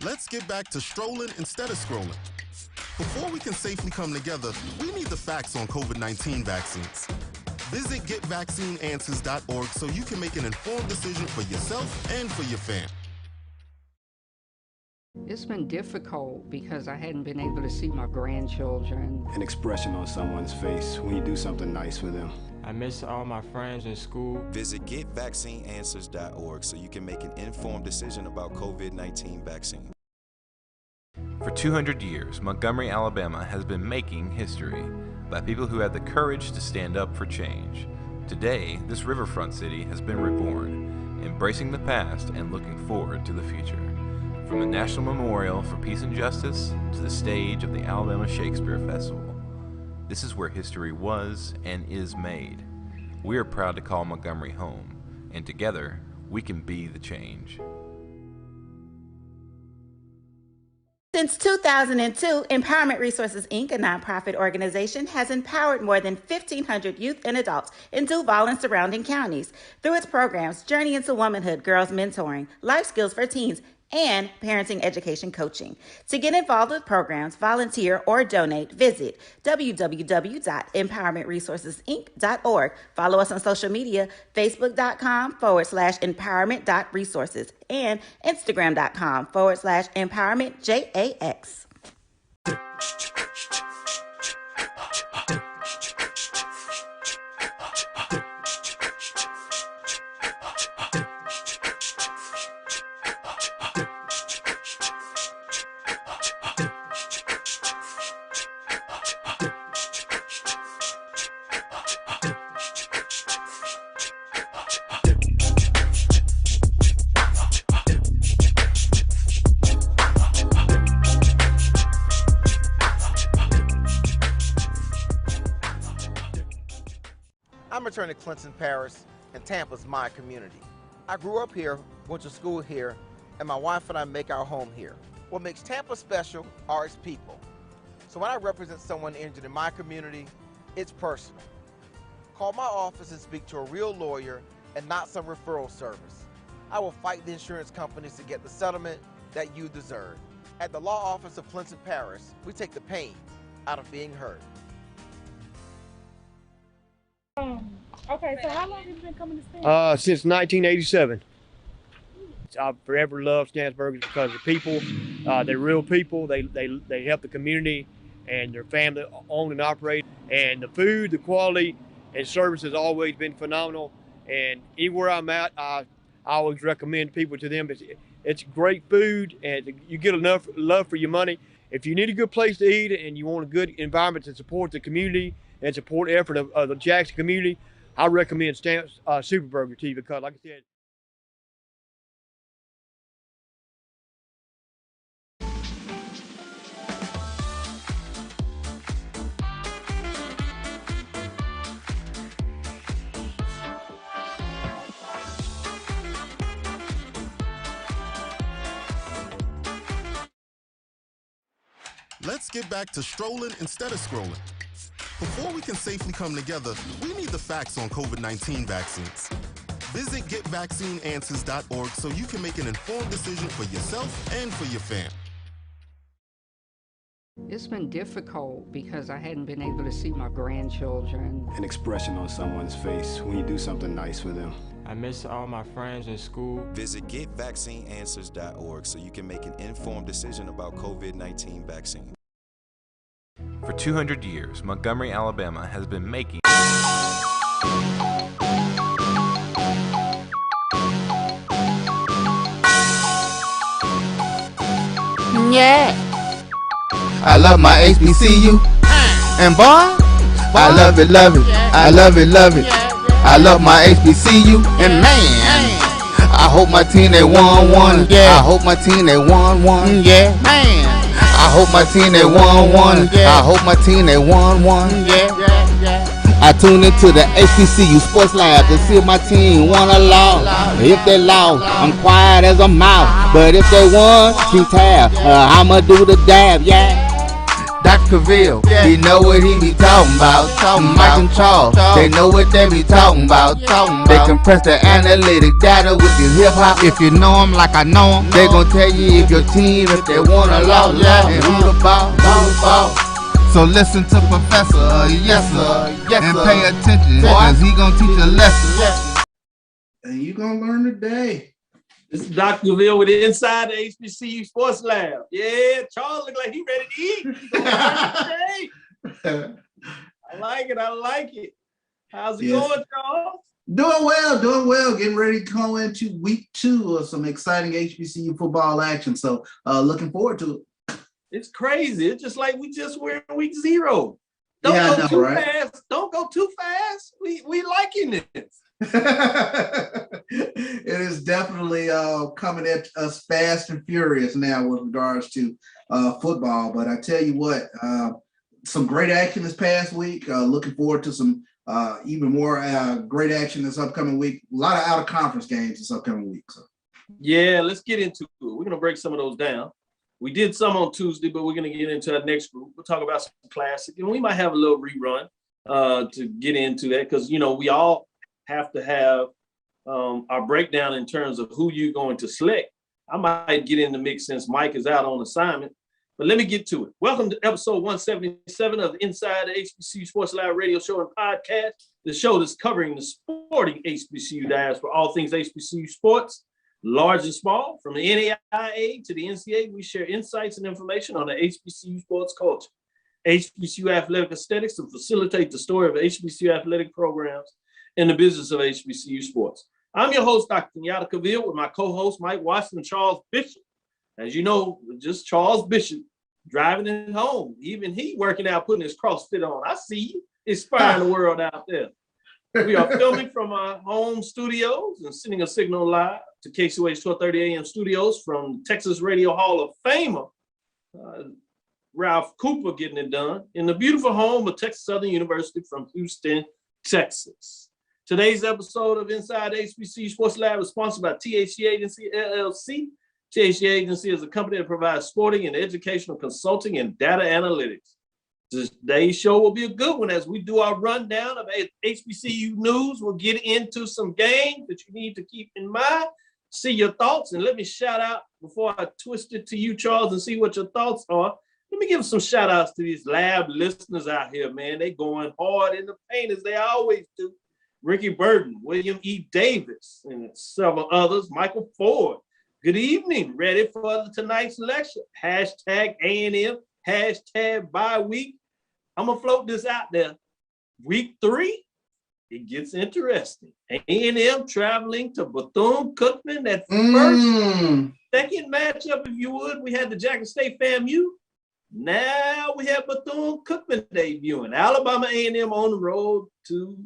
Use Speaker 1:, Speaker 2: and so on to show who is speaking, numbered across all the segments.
Speaker 1: Let's get back to strolling instead of scrolling. Before we can safely come together, we need the facts on COVID-19 vaccines. Visit getvaccineanswers.org so you can make an informed decision for yourself and for your fam.
Speaker 2: It's been difficult because I hadn't been able to see my grandchildren.
Speaker 3: An expression on someone's face when you do something nice for them.
Speaker 4: I miss all my friends in school.
Speaker 5: Visit getvaccineanswers.org so you can make an informed decision about COVID-19 vaccine.
Speaker 6: For 200 years, Montgomery, Alabama has been making history by people who had the courage to stand up for change. Today, this riverfront city has been reborn, embracing the past and looking forward to the future. From the National Memorial for Peace and Justice to the stage of the Alabama Shakespeare Festival, this is where history was and is made. We are proud to call Montgomery home, and together, we can be the change.
Speaker 7: Since 2002, Empowerment Resources, Inc., a nonprofit organization, has empowered more than 1,500 youth and adults in Duval and surrounding counties through its programs Journey into Womanhood, Girls Mentoring, Life Skills for Teens, and Parenting Education Coaching. To get involved with programs, volunteer, or donate, visit www.empowermentresourcesinc.org. Follow us on social media, facebook.com/empowerment.resources and instagram.com/empowermentjax.
Speaker 8: I'm returning to Clinton Parish, and Tampa's my community. I grew up here, went to school here, and my wife and I make our home here. What makes Tampa special are its people. So when I represent someone injured in my community, it's personal. Call my office and speak to a real lawyer and not some referral service. I will fight the insurance companies to get the settlement that you deserve. At the law office of Clinton Parish, we take the pain out of being heard.
Speaker 9: Okay, so how long have you been coming to stand?
Speaker 10: Since 1987. I've forever loved Stansburgers because the people, they're real people. They help the community and their family own and operate. And the food, the quality, and service has always been phenomenal. And anywhere I'm at, I always recommend people to them. It's great food, and you get enough love for your money. If you need a good place to eat and you want a good environment to support the community and support the effort of the Jackson community, I recommend Stamps Superburger to you because, like I said,
Speaker 1: Let's get back to strolling instead of scrolling. Before we can safely come together, we need the facts on COVID-19 vaccines. Visit getvaccineanswers.org so you can make an informed decision for yourself and for your fam.
Speaker 2: It's been difficult because I hadn't been able to see my grandchildren.
Speaker 3: An expression on someone's face when you do something nice for them.
Speaker 4: I miss all my friends in school.
Speaker 5: Visit getvaccineanswers.org so you can make an informed decision about COVID-19 vaccine.
Speaker 6: For 200 years, Montgomery, Alabama has been making
Speaker 11: Yeah. I love my HBCU. And boy, I love it, love it. I love it, love it. I love my HBCU. And man, I hope my team they won. I hope my team they won. Yeah, man. I hope my team they won. I hope my team they won. I tune into the HBCU Sports Lab to see if my team won or lost. If they lost, I'm quiet as a mouse. But if they won, team tab, I'ma do the dab, yeah. Dr. Cavil, he know what he be talking about. Mike and Charles, they know what they be talking about. They compress the analytic data with this hip hop. If you know them like I know them, they gon' tell you if your team, if they wanna lose, and who the ball, So listen to Professor, yes sir, and pay attention, cause he gon' teach a lesson.
Speaker 12: And you gonna learn today.
Speaker 13: This is Dr. Cavil with the Inside the HBCU Sports Lab. Yeah, Charles look like he ready to eat. He's gonna learn today. I like it. How's it going, Charles?
Speaker 12: Doing well. Getting ready to go into week 2 of some exciting HBCU football action. So looking forward to it.
Speaker 13: It's crazy. It's just like we just were in week 0. Don't go too fast. Don't go too fast. We liking this.
Speaker 12: It is definitely coming at us fast and furious now with regards to football. But I tell you what, some great action this past week. Looking forward to some even more great action this upcoming week. A lot of out-of-conference games this upcoming week. So.
Speaker 13: Yeah, let's get into it. We're going to break some of those down. We did some on Tuesday, but we're going to get into our next group. We'll talk about some classic, and we might have a little rerun to get into that because, you know, we all have to have our breakdown in terms of who you're going to select. I might get in the mix since Mike is out on assignment, but let me get to it. Welcome to episode 177 of the Inside the HBCU Sports Live radio show and podcast, the show that's covering the sporting HBCU diaspora, all things HBCU sports, large and small, from the NAIA to the NCAA. We share insights and information on the HBCU sports culture, HBCU athletic aesthetics to facilitate the story of HBCU athletic programs in the business of HBCU sports. I'm your host, Dr. Cavil, with my co-host, Mike Washington, Charles Bishop. As you know, just Charles Bishop driving it home. Even he working out, putting his CrossFit on. I see you inspiring the world out there. We are filming from our home studios and sending a signal live to KCOH 1230 AM studios from Texas Radio Hall of Famer, Ralph Cooper getting it done in the beautiful home of Texas Southern University from Houston, Texas. Today's episode of Inside HBCU Sports Lab is sponsored by THC Agency, LLC. THC Agency is a company that provides sporting and educational consulting and data analytics. Today's show will be a good one as we do our rundown of HBCU news. We'll get into some games that you need to keep in mind, see your thoughts, and let me shout out before I twist it to you, Charles, and see what your thoughts are. Let me give some shout outs to these lab listeners out here, man. They going hard in the paint as they always do. Ricky Burton, William E. Davis, and several others. Michael Ford, good evening. Ready for tonight's lecture? Hashtag A&M, hashtag bye week. I'm going to float this out there. Week 3, it gets interesting. A&M traveling to Bethune-Cookman. That second matchup, if you would. We had the Jackson State FAMU. Now we have Bethune-Cookman debuting. Alabama A&M on the road to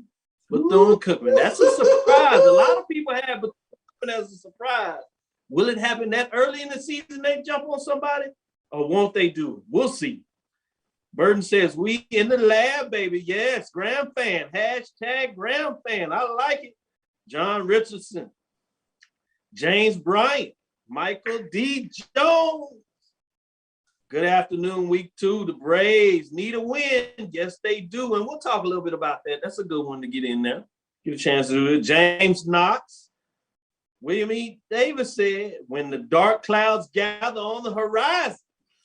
Speaker 13: Bethune-Cookman. That's a surprise. A lot of people have Bethune-Cookman as a surprise. Will it happen that early in the season they jump on somebody? Or won't they do it? We'll see. Burton says, we in the lab, baby. Yes, Graham fan. Hashtag Graham fan. I like it. John Richardson. James Bryant. Michael D. Jones. Good afternoon, week 2. The Braves need a win. Yes, they do. And we'll talk a little bit about that. That's a good one to get in there. Get a chance to do it. James Knox. William E. Davis said, when the dark clouds gather on the horizon,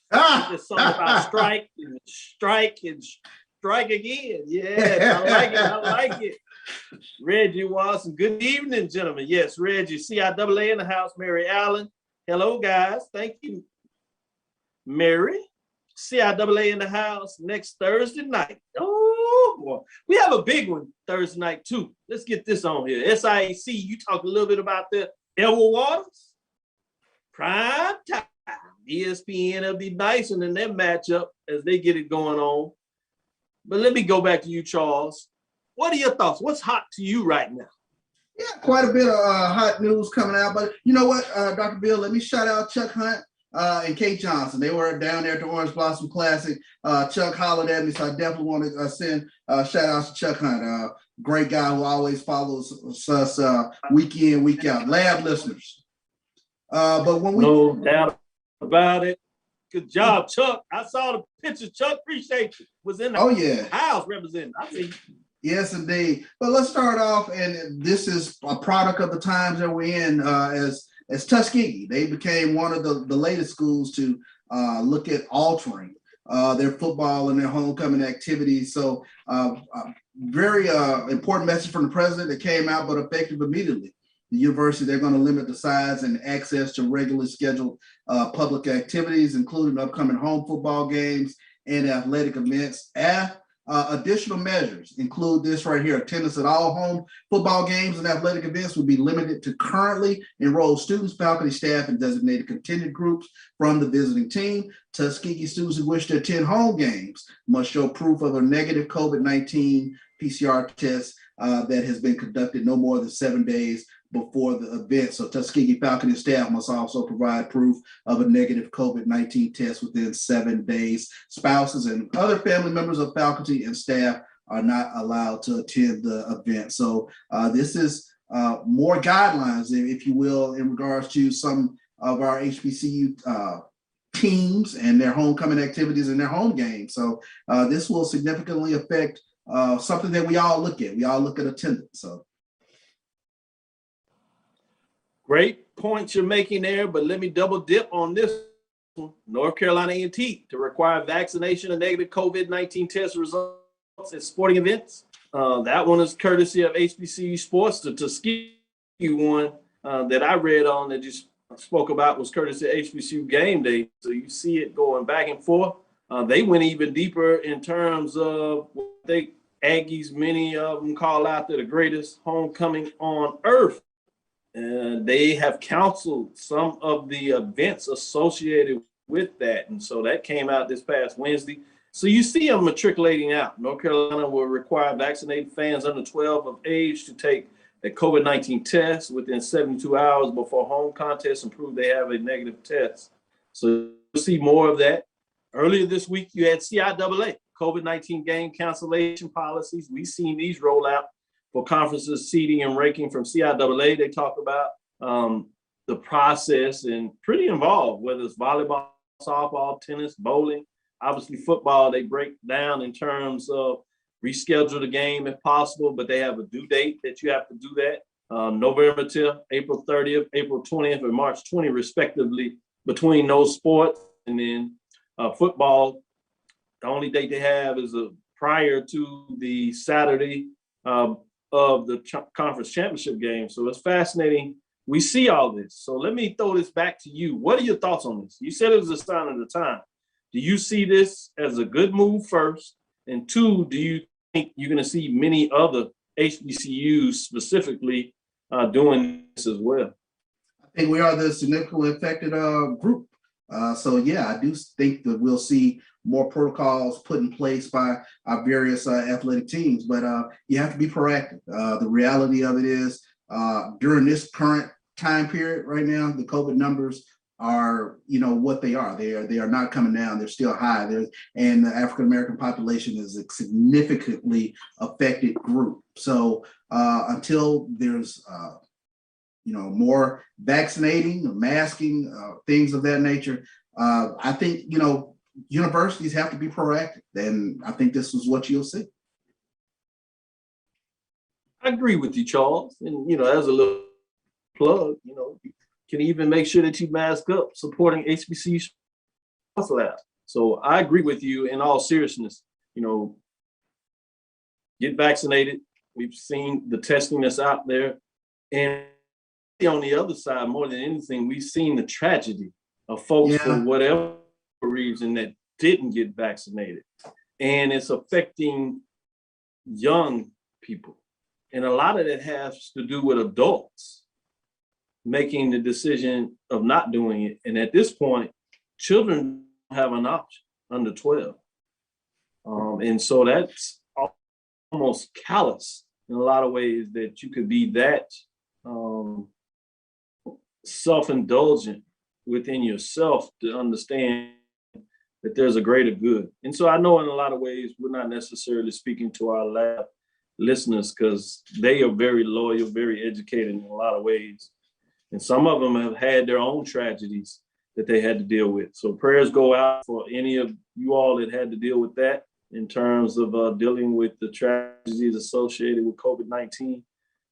Speaker 13: there's something about strike and strike again. Yeah, I like it. Reggie Watson. Good evening, gentlemen. Yes, Reggie. CIAA in the house. Mary Allen. Hello, guys. Thank you, Mary. CIAA in the house next Thursday night. Oh, boy. We have a big one Thursday night, too. Let's get this on here. SIAC, you talk a little bit about the Edward Waters. Prime time. ESPN will be nice in their matchup as they get it going on. But let me go back to you, Charles. What are your thoughts? What's hot to you right now?
Speaker 12: Yeah, quite a bit of hot news coming out. But you know what, Dr. Bill, let me shout out Chuck Hunt and Kate Johnson. They were down there at the Orange Blossom Classic. Chuck hollered at me, so I definitely want to send shout outs to Chuck Hunt. Great guy who always follows us week in, week out. Lab listeners. But when we
Speaker 13: no doubt about it. Good job, Chuck. I saw the picture. Chuck, appreciate you. Was in the house representing. I see.
Speaker 12: Yes, indeed. But let's start off, and this is a product of the times that we're in. As Tuskegee, they became one of the latest schools to look at altering their football and their homecoming activities. So, very important message from the president that came out, but effective immediately. The university, they're going to limit the size and access to regularly scheduled public activities, including upcoming home football games and athletic events. Additional measures include this right here. Attendance at all home football games and athletic events will be limited to currently enrolled students, faculty, staff, and designated contingent groups from the visiting team. Tuskegee students who wish to attend home games must show proof of a negative COVID-19 PCR test that has been conducted no more than 7 days before the event. So Tuskegee faculty and staff must also provide proof of a negative COVID-19 test within 7 days. Spouses and other family members of faculty and staff are not allowed to attend the event. So this is more guidelines, if you will, in regards to some of our HBCU teams and their homecoming activities and their home games. So this will significantly affect something that we all look at. We all look at attendance. So.
Speaker 13: Great points you're making there, but let me double dip on this one. North Carolina A&T to require vaccination and negative COVID-19 test results at sporting events. That one is courtesy of HBCU Sports. The Tuskegee one that I read on that you spoke about was courtesy of HBCU Game Day. So you see it going back and forth. They went even deeper in terms of what they Aggies, many of them call out the greatest homecoming on earth. They have counseled some of the events associated with that. And so that came out this past Wednesday. So you see them matriculating out. North Carolina will require vaccinated fans under 12 of age to take a COVID-19 test within 72 hours before home contests and prove they have a negative test. So you'll see more of that. Earlier this week, you had CIAA, COVID-19 game cancellation policies. We've seen these roll out for conferences, seeding and ranking from CIAA. They talk about the process and pretty involved, whether it's volleyball, softball, tennis, bowling, obviously football, they break down in terms of reschedule the game if possible, but they have a due date that you have to do that. November 10th, April 30th, April 20th, and March 20th, respectively, between those sports. And then football, the only date they have is prior to the Saturday of the conference championship game. So it's fascinating. We see all this. So let me throw this back to you. What are your thoughts on this? You said it was a sign of the time. Do you see this as a good move first? And two, do you think you're going to see many other HBCUs specifically doing this as well?
Speaker 12: I think we are the significantly affected group. So yeah, I do think that we'll see more protocols put in place by our various athletic teams, but you have to be proactive. The reality of it is during this current time period right now, the COVID numbers are, what they are. They are not coming down. They're still high. And the African-American population is a significantly affected group. So until there's more vaccinating, masking, things of that nature, I think, universities have to be proactive. And I think this is what you'll see.
Speaker 13: I agree with you, Charles. And, as a little plug, you can even make sure that you mask up supporting HBCU sports lab. So I agree with you in all seriousness. Get vaccinated. We've seen the testing that's out there. And on the other side, more than anything, we've seen the tragedy of folks for whatever reason that didn't get vaccinated. And it's affecting young people. And a lot of that has to do with adults making the decision of not doing it. And at this point, children have an option under 12. And so that's almost callous in a lot of ways that you could be that self-indulgent within yourself to understand that there's a greater good. And so I know in a lot of ways, we're not necessarily speaking to our lab listeners because they are very loyal, very educated in a lot of ways. And some of them have had their own tragedies that they had to deal with. So prayers go out for any of you all that had to deal with that in terms of dealing with the tragedies associated with COVID-19.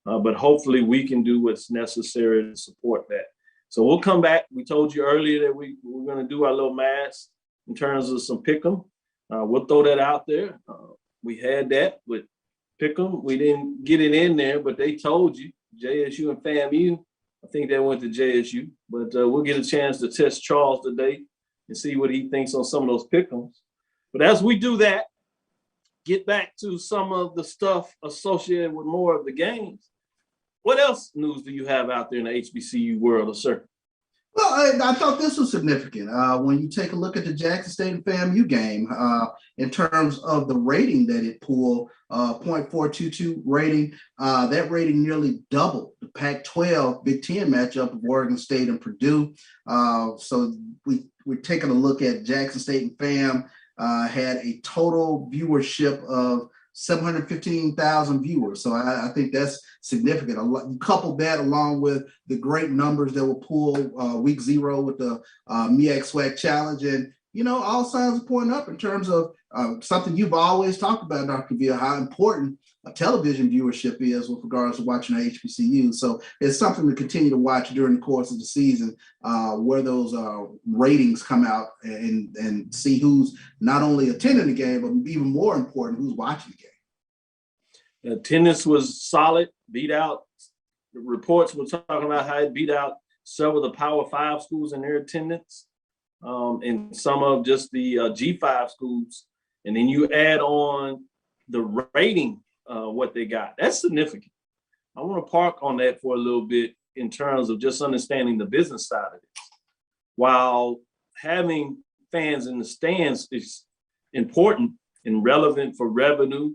Speaker 13: But hopefully we can do what's necessary to support that. So we'll come back. We told you earlier that we were going to do our little math in terms of some pick'em. We'll throw that out there. We had that with pick'em. We didn't get it in there, but they told you, JSU and FAMU. I think they went to JSU, but we'll get a chance to test Charles today and see what he thinks on some of those pick'ems. But as we do that, get back to some of the stuff associated with more of the games. What else news do you have out there in the HBCU world, sir?
Speaker 12: Well, I thought this was significant. When you take a look at the Jackson State and FAMU game, in terms of the rating that it pulled, 0.422 rating, that rating nearly doubled the Pac-12 Big Ten matchup of Oregon State and Purdue. So we're taking a look at Jackson State and FAM, had a total viewership of 715,000 viewers. So I think that's significant. You couple that along with the great numbers that were pulled week 0 with the Meac SWAC Challenge. And, you know, all signs are pointing up in terms of something you've always talked about, Dr. Cavil, how important television viewership is with regards to watching the HBCU. So it's something to continue to watch during the course of the season, where those ratings come out and see who's not only attending the game, but even more important, who's watching the game.
Speaker 13: The attendance was solid, beat out. The reports were talking about how it beat out several of the Power 5 schools in their attendance, and some of just the G5 schools. And then you add on the rating, what they got. That's significant. I want to park on that for a little bit in terms of just understanding the business side of it. While having fans in the stands is important and relevant for revenue,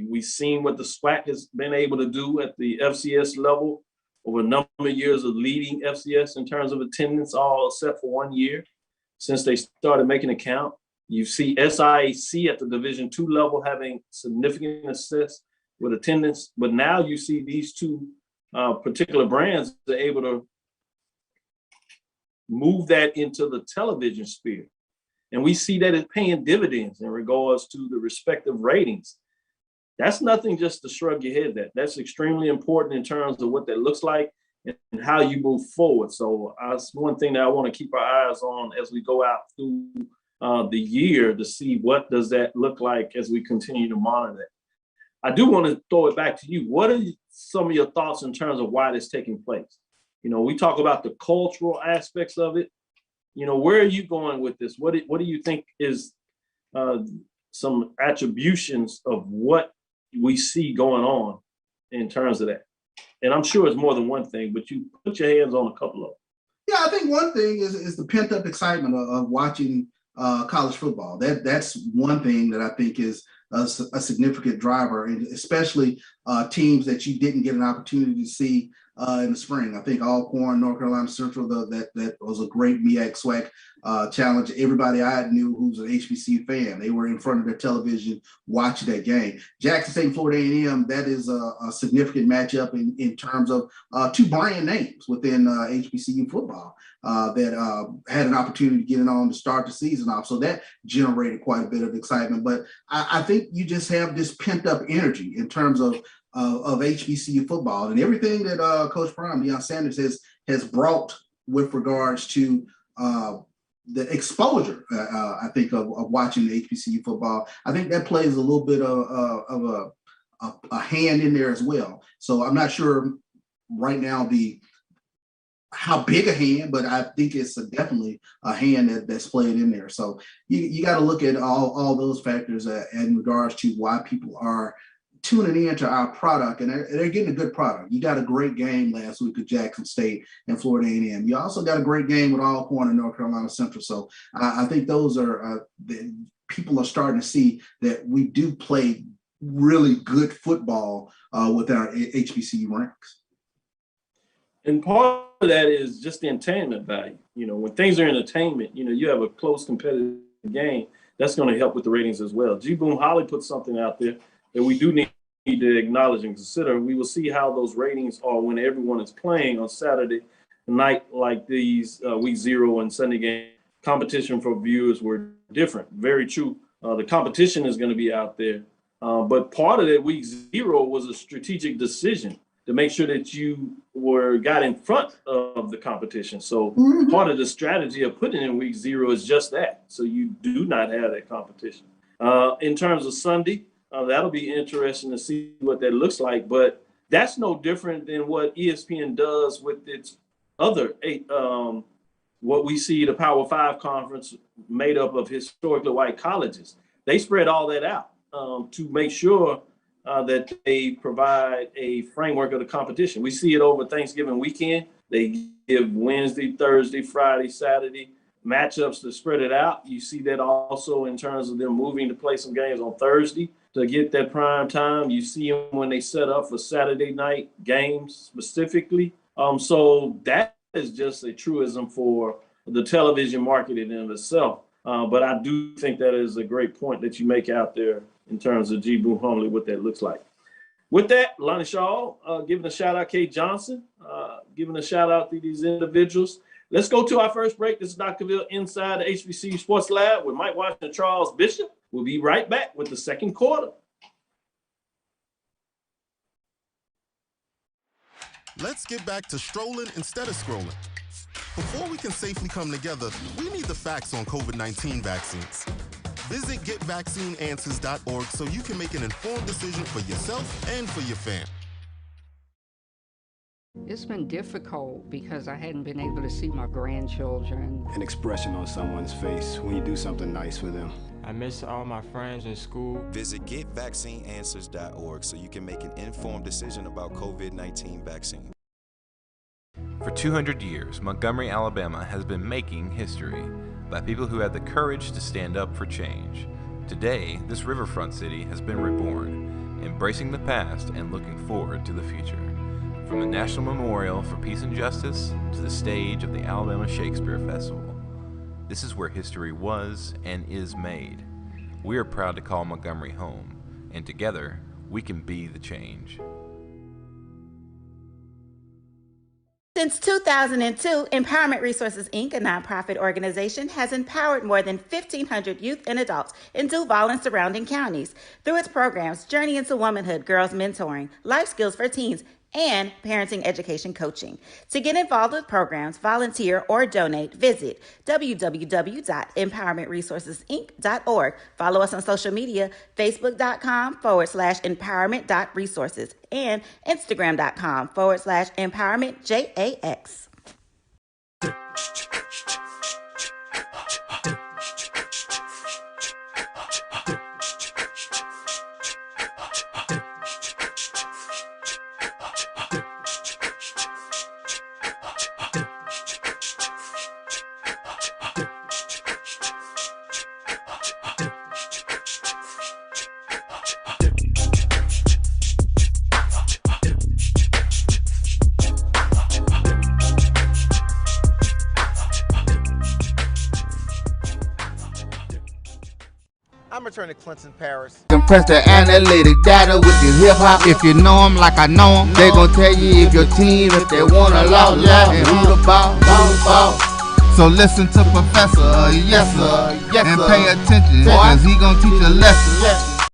Speaker 13: we've seen what the SWAC has been able to do at the FCS level over a number of years of leading FCS in terms of attendance, all except for 1 year since they started making it count. You see SIAC at the Division II level having significant success with attendance, but now you see these two particular brands are able to move that into the television sphere. And we see that it's paying dividends in regards to the respective ratings. That's nothing just to shrug your head at. That's extremely important in terms of what that looks like and how you move forward. So that's one thing that I want to keep our eyes on as we go out through the year to see what does that look like as we continue to monitor that. I do want to throw it back to you. What are some of your thoughts in terms of why this taking place? You know, we talk about the cultural aspects of it. You know, where are you going with this? What do you think is some attributions of what we see going on in terms of that? And I'm sure it's more than one thing, but you put your hands on a couple of them.
Speaker 12: Yeah, I think one thing is the pent up excitement of watching college football. That's one thing that I think is a significant driver, and especially teams that you didn't get an opportunity to see in the spring. I think Alcorn, North Carolina Central, that was a great Meac SWAC challenge. Everybody I knew who's an HBCU fan, they were in front of their television watching that game. Jackson State and Florida A&M, that is a significant matchup in terms of two brand names within HBCU football that had an opportunity to get it on to start the season off. So that generated quite a bit of excitement. But I think you just have this pent up energy in terms of HBCU football and everything that Coach Prime, Deion Sanders has brought with regards to the exposure, I think, of watching the HBCU football. I think that plays a little bit of a hand in there as well. So I'm not sure right now how big a hand, but I think it's definitely a hand that's played in there. So you got to look at all those factors in regards to why people are tuning into our product, and they're getting a good product. You got a great game last week with Jackson State and Florida A&M. You also got a great game with Alcorn and North Carolina Central. So I think those are people are starting to see that we do play really good football with our HBCU ranks.
Speaker 13: And part of that is just the entertainment value. You know, when things are entertainment, you know, you have a close competitive game, that's going to help with the ratings as well. G. Boom Holly put something out there that we do need to acknowledge and consider. We will see how those ratings are when everyone is playing on Saturday night like these week 0 and Sunday game, competition for viewers were different. Very true. The competition is going to be out there. But part of that week 0 was a strategic decision to make sure that you got in front of the competition. So part of the strategy of putting in week 0 is just that. So you do not have that competition. In terms of Sunday, that'll be interesting to see what that looks like. But that's no different than what ESPN does with its other what we see the Power 5 conference made up of historically white colleges. They spread all that out to make sure that they provide a framework of the competition. We see it over Thanksgiving weekend. They give Wednesday, Thursday, Friday, Saturday matchups to spread it out. You see that also in terms of them moving to play some games on Thursday to get that prime time. You see them when they set up for Saturday night games specifically. So that is just a truism for the television market in and of itself. But I do think that is a great point that you make out there in terms of G. Boone Homely, what that looks like. With that, Lonnie Shaw, giving a shout out, Kate Johnson, giving a shout out to these individuals. Let's go to our first break. This is Dr. Cavil inside the HBCU Sports Lab with Mike Washington and Charles Bishop. We'll be right back with the second quarter.
Speaker 1: Let's get back to strolling instead of scrolling. Before we can safely come together, we need the facts on COVID-19 vaccines. Visit getvaccineanswers.org so you can make an informed decision for yourself and for your fam.
Speaker 2: It's been difficult because I hadn't been able to see my grandchildren.
Speaker 3: An expression on someone's face when you do something nice for them.
Speaker 4: I miss all my friends in school.
Speaker 5: Visit getvaccineanswers.org so you can make an informed decision about COVID-19 vaccine.
Speaker 6: For 200 years, Montgomery, Alabama has been making history by people who had the courage to stand up for change. Today, this riverfront city has been reborn, embracing the past and looking forward to the future. From the National Memorial for Peace and Justice to the stage of the Alabama Shakespeare Festival, this is where history was and is made. We are proud to call Montgomery home, and together, we can be the change.
Speaker 7: Since 2002, Empowerment Resources, Inc., a nonprofit organization, has empowered more than 1,500 youth and adults in Duval and surrounding counties. Through its programs, Journey into Womanhood, Girls Mentoring, Life Skills for Teens, and Parenting Education Coaching. To get involved with programs, volunteer, or donate, visit www.empowermentresourcesinc.org. Follow us on social media, facebook.com/empowerment.resources and instagram.com/empowermentjax.
Speaker 8: I'm returning to Clinton, Paris.
Speaker 11: Compress the analytic data with your hip hop. If you know them like I know them, they gon' tell you if your team, if they want a law, and who the ball. So listen to Professor, yes sir, and pay attention, cause he gon' teach a lesson.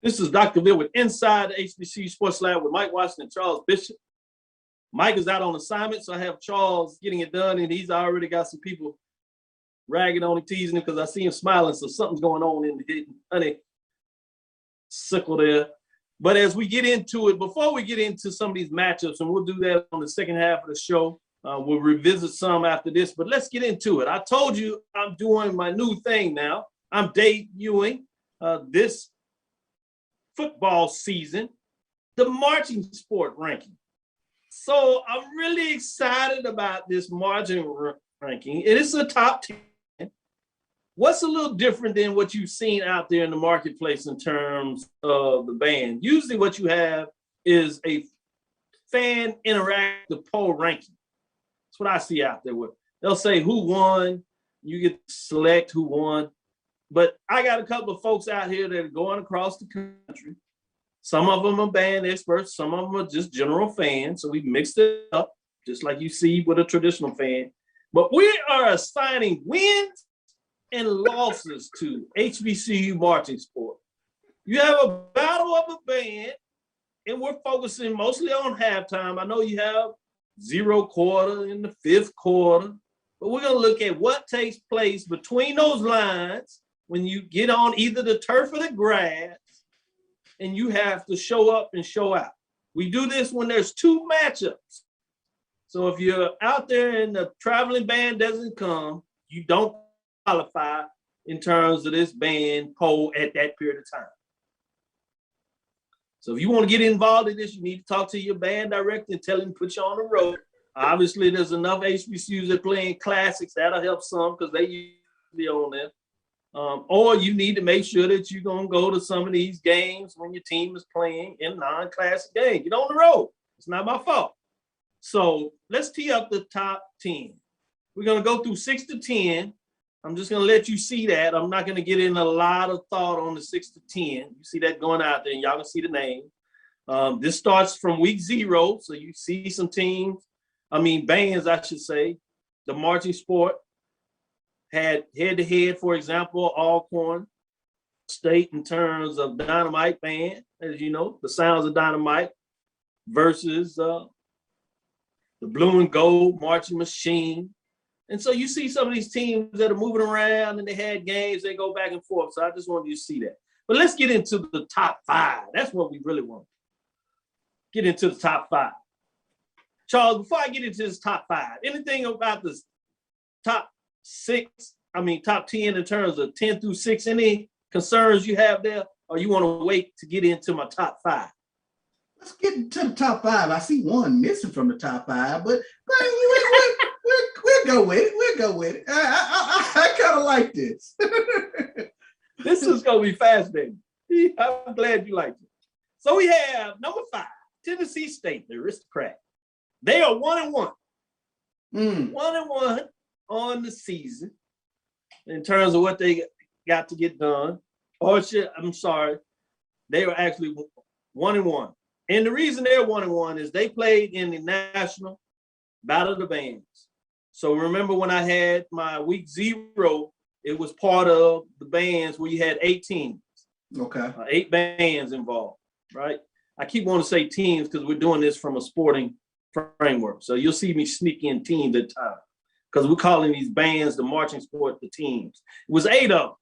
Speaker 13: This is Dr. Bill with Inside the HBCU Sports Lab with Mike Washington and Charles Bishop. Mike is out on assignment, so I have Charles getting it done, and he's already got some people ragging on him, teasing him, because I see him smiling, so something's going on in the honeysuckle there. But as we get into it, before we get into some of these matchups, and we'll do that on the second half of the show, we'll revisit some after this, but let's get into it. I told you I'm doing my new thing now. I'm debuting this football season, the marching sport ranking. So I'm really excited about this marching ranking. It is a top 10. What's a little different than what you've seen out there in the marketplace in terms of the band? Usually what you have is a fan interactive poll ranking. That's what I see out there. They'll say who won, you get to select who won. But I got a couple of folks out here that are going across the country, Some of them are band experts. Some of them are just general fans. So we mixed it up, just like you see with a traditional fan. But we are assigning wins and losses to HBCU marching sport. You have a battle of a band, and we're focusing mostly on halftime. I know you have 0 quarter in the 5th quarter, but we're going to look at what takes place between those lines when you get on either the turf or the grass, and you have to show up and show out. We do this when there's 2 matchups. So if you're out there and the traveling band doesn't come, you don't qualify in terms of this band poll at that period of time. So if you want to get involved in this, you need to talk to your band director and tell him to put you on the road. Obviously, there's enough HBCUs that playing classics. That'll help some because they usually on there. Or you need to make sure that you're going to go to some of these games when your team is playing in non-classic games. Get on the road. It's not my fault. So let's tee up the top 10. We're going to go through 6 to 10. I'm just going to let you see that. I'm not going to get in a lot of thought on the 6 to 10. You see that going out there, and y'all can see the name. This starts from week 0. So you see some teams, bands, I should say. The marching sport had head-to-head, for example, Alcorn State in terms of Dynamite Band, as you know, the Sounds of Dynamite versus the Blue and Gold Marching Machine. And so you see some of these teams that are moving around and they had games, they go back and forth. So I just wanted you to see that. But let's get into the top 5. That's what we really want. Get into the top 5. Charles, before I get into this top 5, anything about this top 10 in terms of 10 through 6, any concerns you have there, or you want to wait to get into my top 5?
Speaker 12: Let's get into the top 5. I see one missing from the top 5, but we'll go with it. We'll go with it. I kind of like this.
Speaker 13: This is going to be fascinating. I'm glad you liked it. So we have number 5, Tennessee State, the Aristocrat. They are 1-1. 1-1 on the season in terms of what they got to get done. They were actually 1-1. And the reason they're 1-1 is they played in the National Battle of the Bands. So remember when I had my week 0, it was part of the bands where you had 8 teams.
Speaker 12: Okay.
Speaker 13: 8 bands involved, right? I keep wanting to say teams because we're doing this from a sporting framework. So you'll see me sneak in teams at times because we're calling these bands, the marching sport, the teams. It was 8 of them.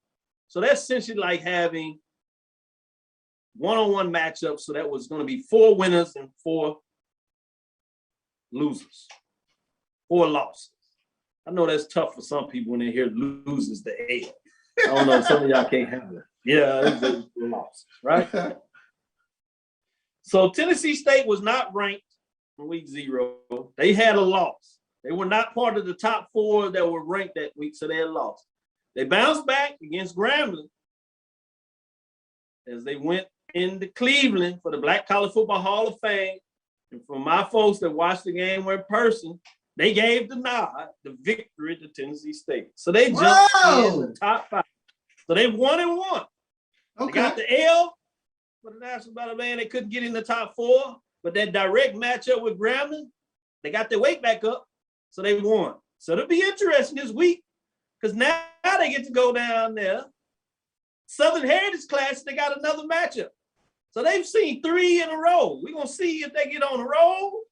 Speaker 13: So that's essentially like having one-on-one matchups. So that was going to be 4 winners and 4 losers, 4 losses. I know that's tough for some people when they hear losers to L. I don't know, some of y'all can't handle it. Yeah, it's losses, right? So Tennessee State was not ranked in week 0. They had a loss. They were not part of the top 4 that were ranked that week, so they had lost. They bounced back against Grambling as they went into Cleveland for the Black College Football Hall of Fame. And for my folks that watched the game in person, they gave the nod, the victory to Tennessee State. So they jumped in the top 5. So they 1-1. Okay. They got the L for the National Battle Band. They couldn't get in the top 4, but that direct matchup with Grambling, they got their weight back up, so they won. So it'll be interesting this week because now they get to go down there. Southern Heritage Class, they got another matchup. So they've seen 3 in a row. We're going to see if they get on a roll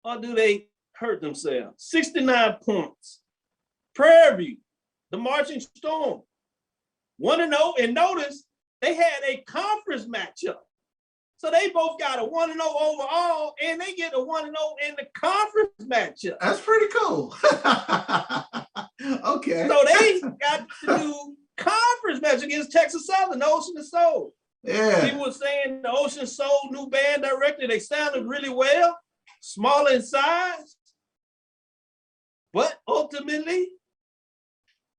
Speaker 13: or do they hurt themselves. 69 points. Prairie View, the Marching Storm, 1-0. And notice they had a conference matchup. So they both got a 1-0 overall, and they get a 1-0 in the conference matchup.
Speaker 12: That's pretty cool. Okay.
Speaker 13: So they got to do conference match against Texas Southern, the Ocean and Soul.
Speaker 12: Yeah.
Speaker 13: People were saying the Ocean Soul new band director, they sounded really well, smaller in size. But ultimately,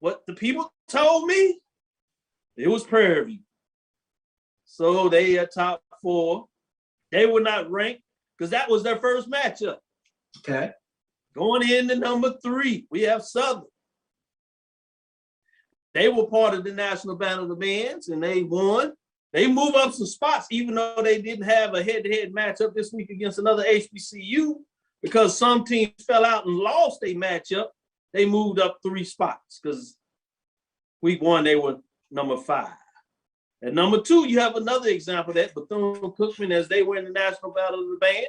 Speaker 13: what the people told me, it was Prairie View. So they are top 4. They were not ranked because that was their first matchup.
Speaker 12: Okay.
Speaker 13: Going into number 3, we have Southern. They were part of the National Battle of the Bands and they won. They move up some spots, even though they didn't have a head-to-head matchup this week against another HBCU, because some teams fell out and lost a matchup. They moved up 3 spots because week 1 they were number 5. At number 2, you have another example of that, Bethune-Cookman, as they were in the National Battle of the Bands.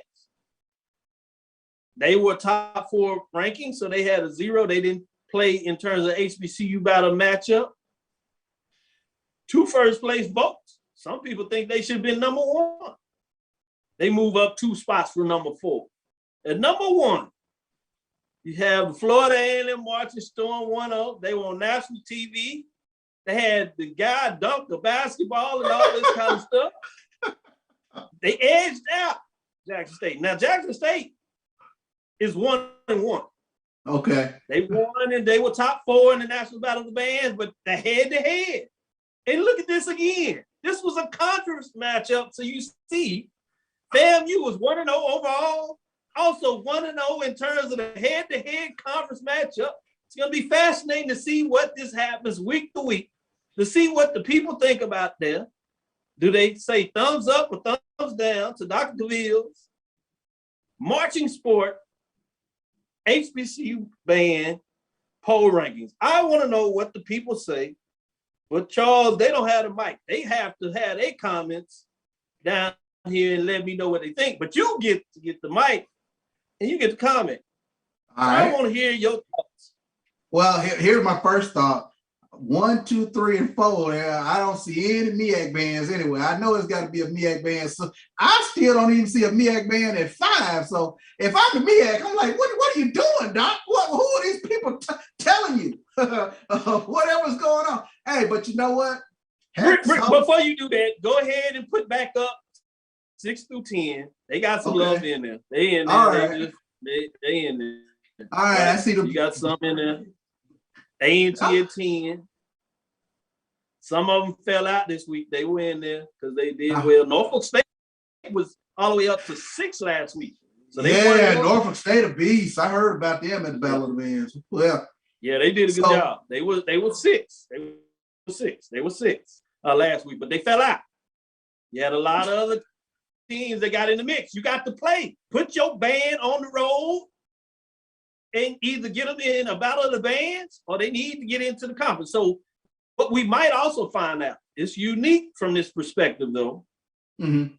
Speaker 13: They were top 4 ranking, so they had a 0. They didn't play in terms of HBCU battle matchup. 2 first-place votes. Some people think they should have been number 1. They move up 2 spots from number 4. At number 1, you have the Florida A&M Marching Storm 1-0. They were on national TV. They had the guy dunk the basketball and all this kind of stuff. They edged out Jackson State. Now, Jackson State is 1-1.
Speaker 12: Okay.
Speaker 13: They won and they were top 4 in the National Battle of the Bands, but the head-to-head. And look at this again. This was a conference matchup, so you see FAMU was 1-0 overall, also 1-0 in terms of the head-to-head conference matchup. It's going to be fascinating to see what this happens week to week, to see what the people think about there. Do they say thumbs up or thumbs down to Dr. Cavil's marching sport HBCU band poll rankings? I want to know what the people say. But Charles, they don't have the mic. They have to have their comments down here and let me know what they think. But you get to get the mic and you get to comment.
Speaker 12: All right.
Speaker 13: I want to hear your thoughts.
Speaker 12: Well, here's my first thought. 1, 2, 3, and 4. I don't see any Meac bands anyway. I know it's got to be a Meac band. So I still don't even see a Meac band at 5. So if I'm the Meac, I'm like, what are you doing, Doc? Who are these people telling you? Whatever's going on. Hey, but you know what?
Speaker 13: Rick, before you do that, go ahead and put back up 6 through 10. They got some love in there. They in there.
Speaker 12: All right.
Speaker 13: They in there.
Speaker 12: All right, I see
Speaker 13: You got some in there. A&T at 10. Some of them fell out this week. They were in there because they did well. Norfolk State was all the way up to 6 last week. So they
Speaker 12: Norfolk State a beast. I heard about them at the Battle of the Bands. Well,
Speaker 13: yeah, they did a good job. They were 6. They were 6 last week, but they fell out. You had a lot of other teams that got in the mix. You got to play. Put your band on the road and either get them in a Battle of the Bands or they need to get into the conference. So what we might also find out, it's unique from this perspective though,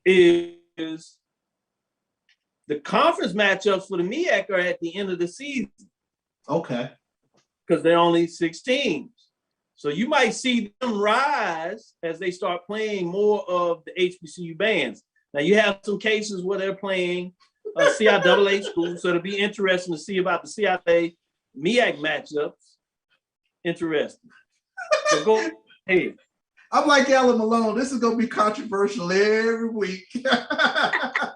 Speaker 13: is the conference matchups for the MEAC are at the end of the season.
Speaker 12: Okay.
Speaker 13: Because they're only 6 teams. So you might see them rise as they start playing more of the HBCU bands. Now you have some cases where they're playing CIAA schools, so it'll be interesting to see about the CIAA MEAC matchups. Interesting. So go ahead.
Speaker 12: I'm like Alan Malone. This is going to be controversial every week. But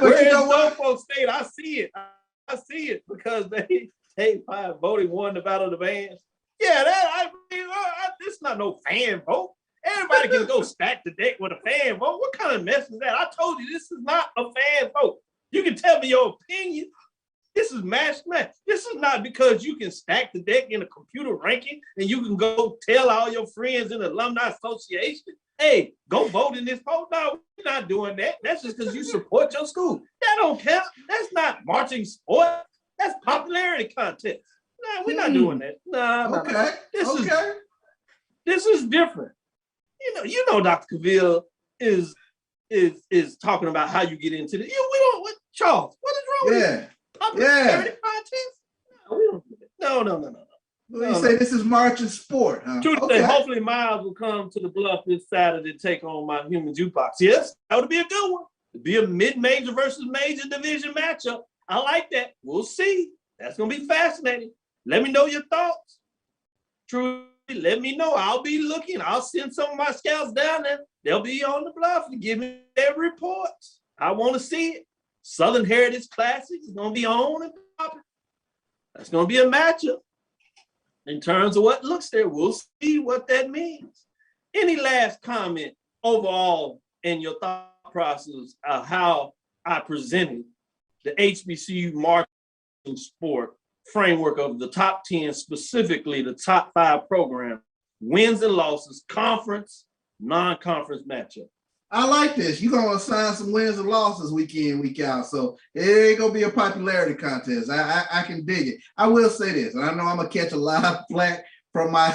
Speaker 12: you know what?
Speaker 13: Norfolk State, I see it. I see it because they probably voted won the Battle of the Bands. Yeah, this is not no fan vote. Everybody can go stack the deck with a fan vote. What kind of mess is that? I told you this is not a fan vote. You can tell me your opinion. This is match. This is not because you can stack the deck in a computer ranking and you can go tell all your friends in the alumni association, hey, go vote in this poll. No, we're not doing that. That's just because you support your school. That don't count. That's not marching sport. That's popularity contest. No, we're not doing that. No.
Speaker 12: Okay.
Speaker 13: This is different. You know, Dr. Cavil is talking about how you get into this. Charles, what is wrong with you? Popularity contest? No.
Speaker 12: You say this is marching sport, huh?
Speaker 13: Hopefully Miles will come to the Bluff this Saturday to take on my human jukebox. Yes, that would be a good one. It'd be a mid-major versus major division matchup. I like that. We'll see. That's going to be fascinating. Let me know your thoughts. Truly, let me know. I'll be looking. I'll send some of my scouts down there. They'll be on the Bluff to give me their reports. I want to see it. Southern Heritage Classic is going to be on and popping. That's going to be a matchup. In terms of what looks there, we'll see what that means. Any last comment overall in your thought process of how I presented the HBCU marching sport framework of the top 10, specifically the top 5 programs, wins and losses, conference, non-conference matchup.
Speaker 12: I like this. You're going to assign some wins and losses week in, week out. So it ain't going to be a popularity contest. I can dig it. I will say this, and I know I'm going to catch a lot of flack from my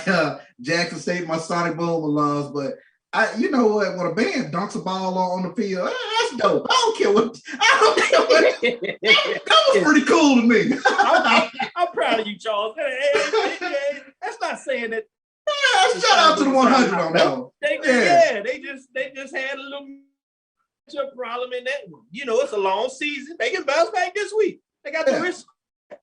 Speaker 12: Jackson State, my Sonic Boom alums, but you know what? When a band dunks a ball on the field, that's dope. I don't care what. That was pretty cool to me.
Speaker 13: I'm proud of you, Charles. That's not saying that.
Speaker 12: Yeah, shout out to the 100 on that one.
Speaker 13: They just had a little matchup problem in that one. You know, it's a long season. They can bounce back this week. They got the risk.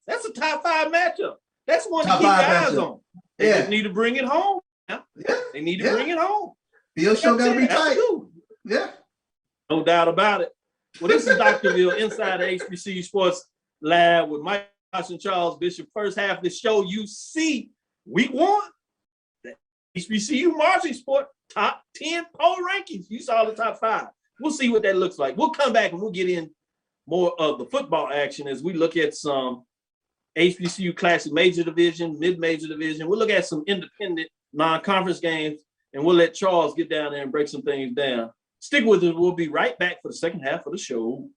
Speaker 13: That's a top 5 matchup. That's one to keep eyes on. They just need to bring it home. They need to bring it home.
Speaker 12: Field show got to be tight. Yeah.
Speaker 13: No doubt about it. Well, this is Dr. Bill inside the HBCU Sports Lab with Mike and Charles Bishop. First half of the show, you see week 1. HBCU marching sport top 10 poll rankings. You saw the top 5. We'll see what that looks like. We'll come back and we'll get in more of the football action as we look at some HBCU Classic Major Division, Mid-Major Division. We'll look at some independent non-conference games, and we'll let Charles get down there and break some things down. Stick with us. We'll be right back for the second half of the show.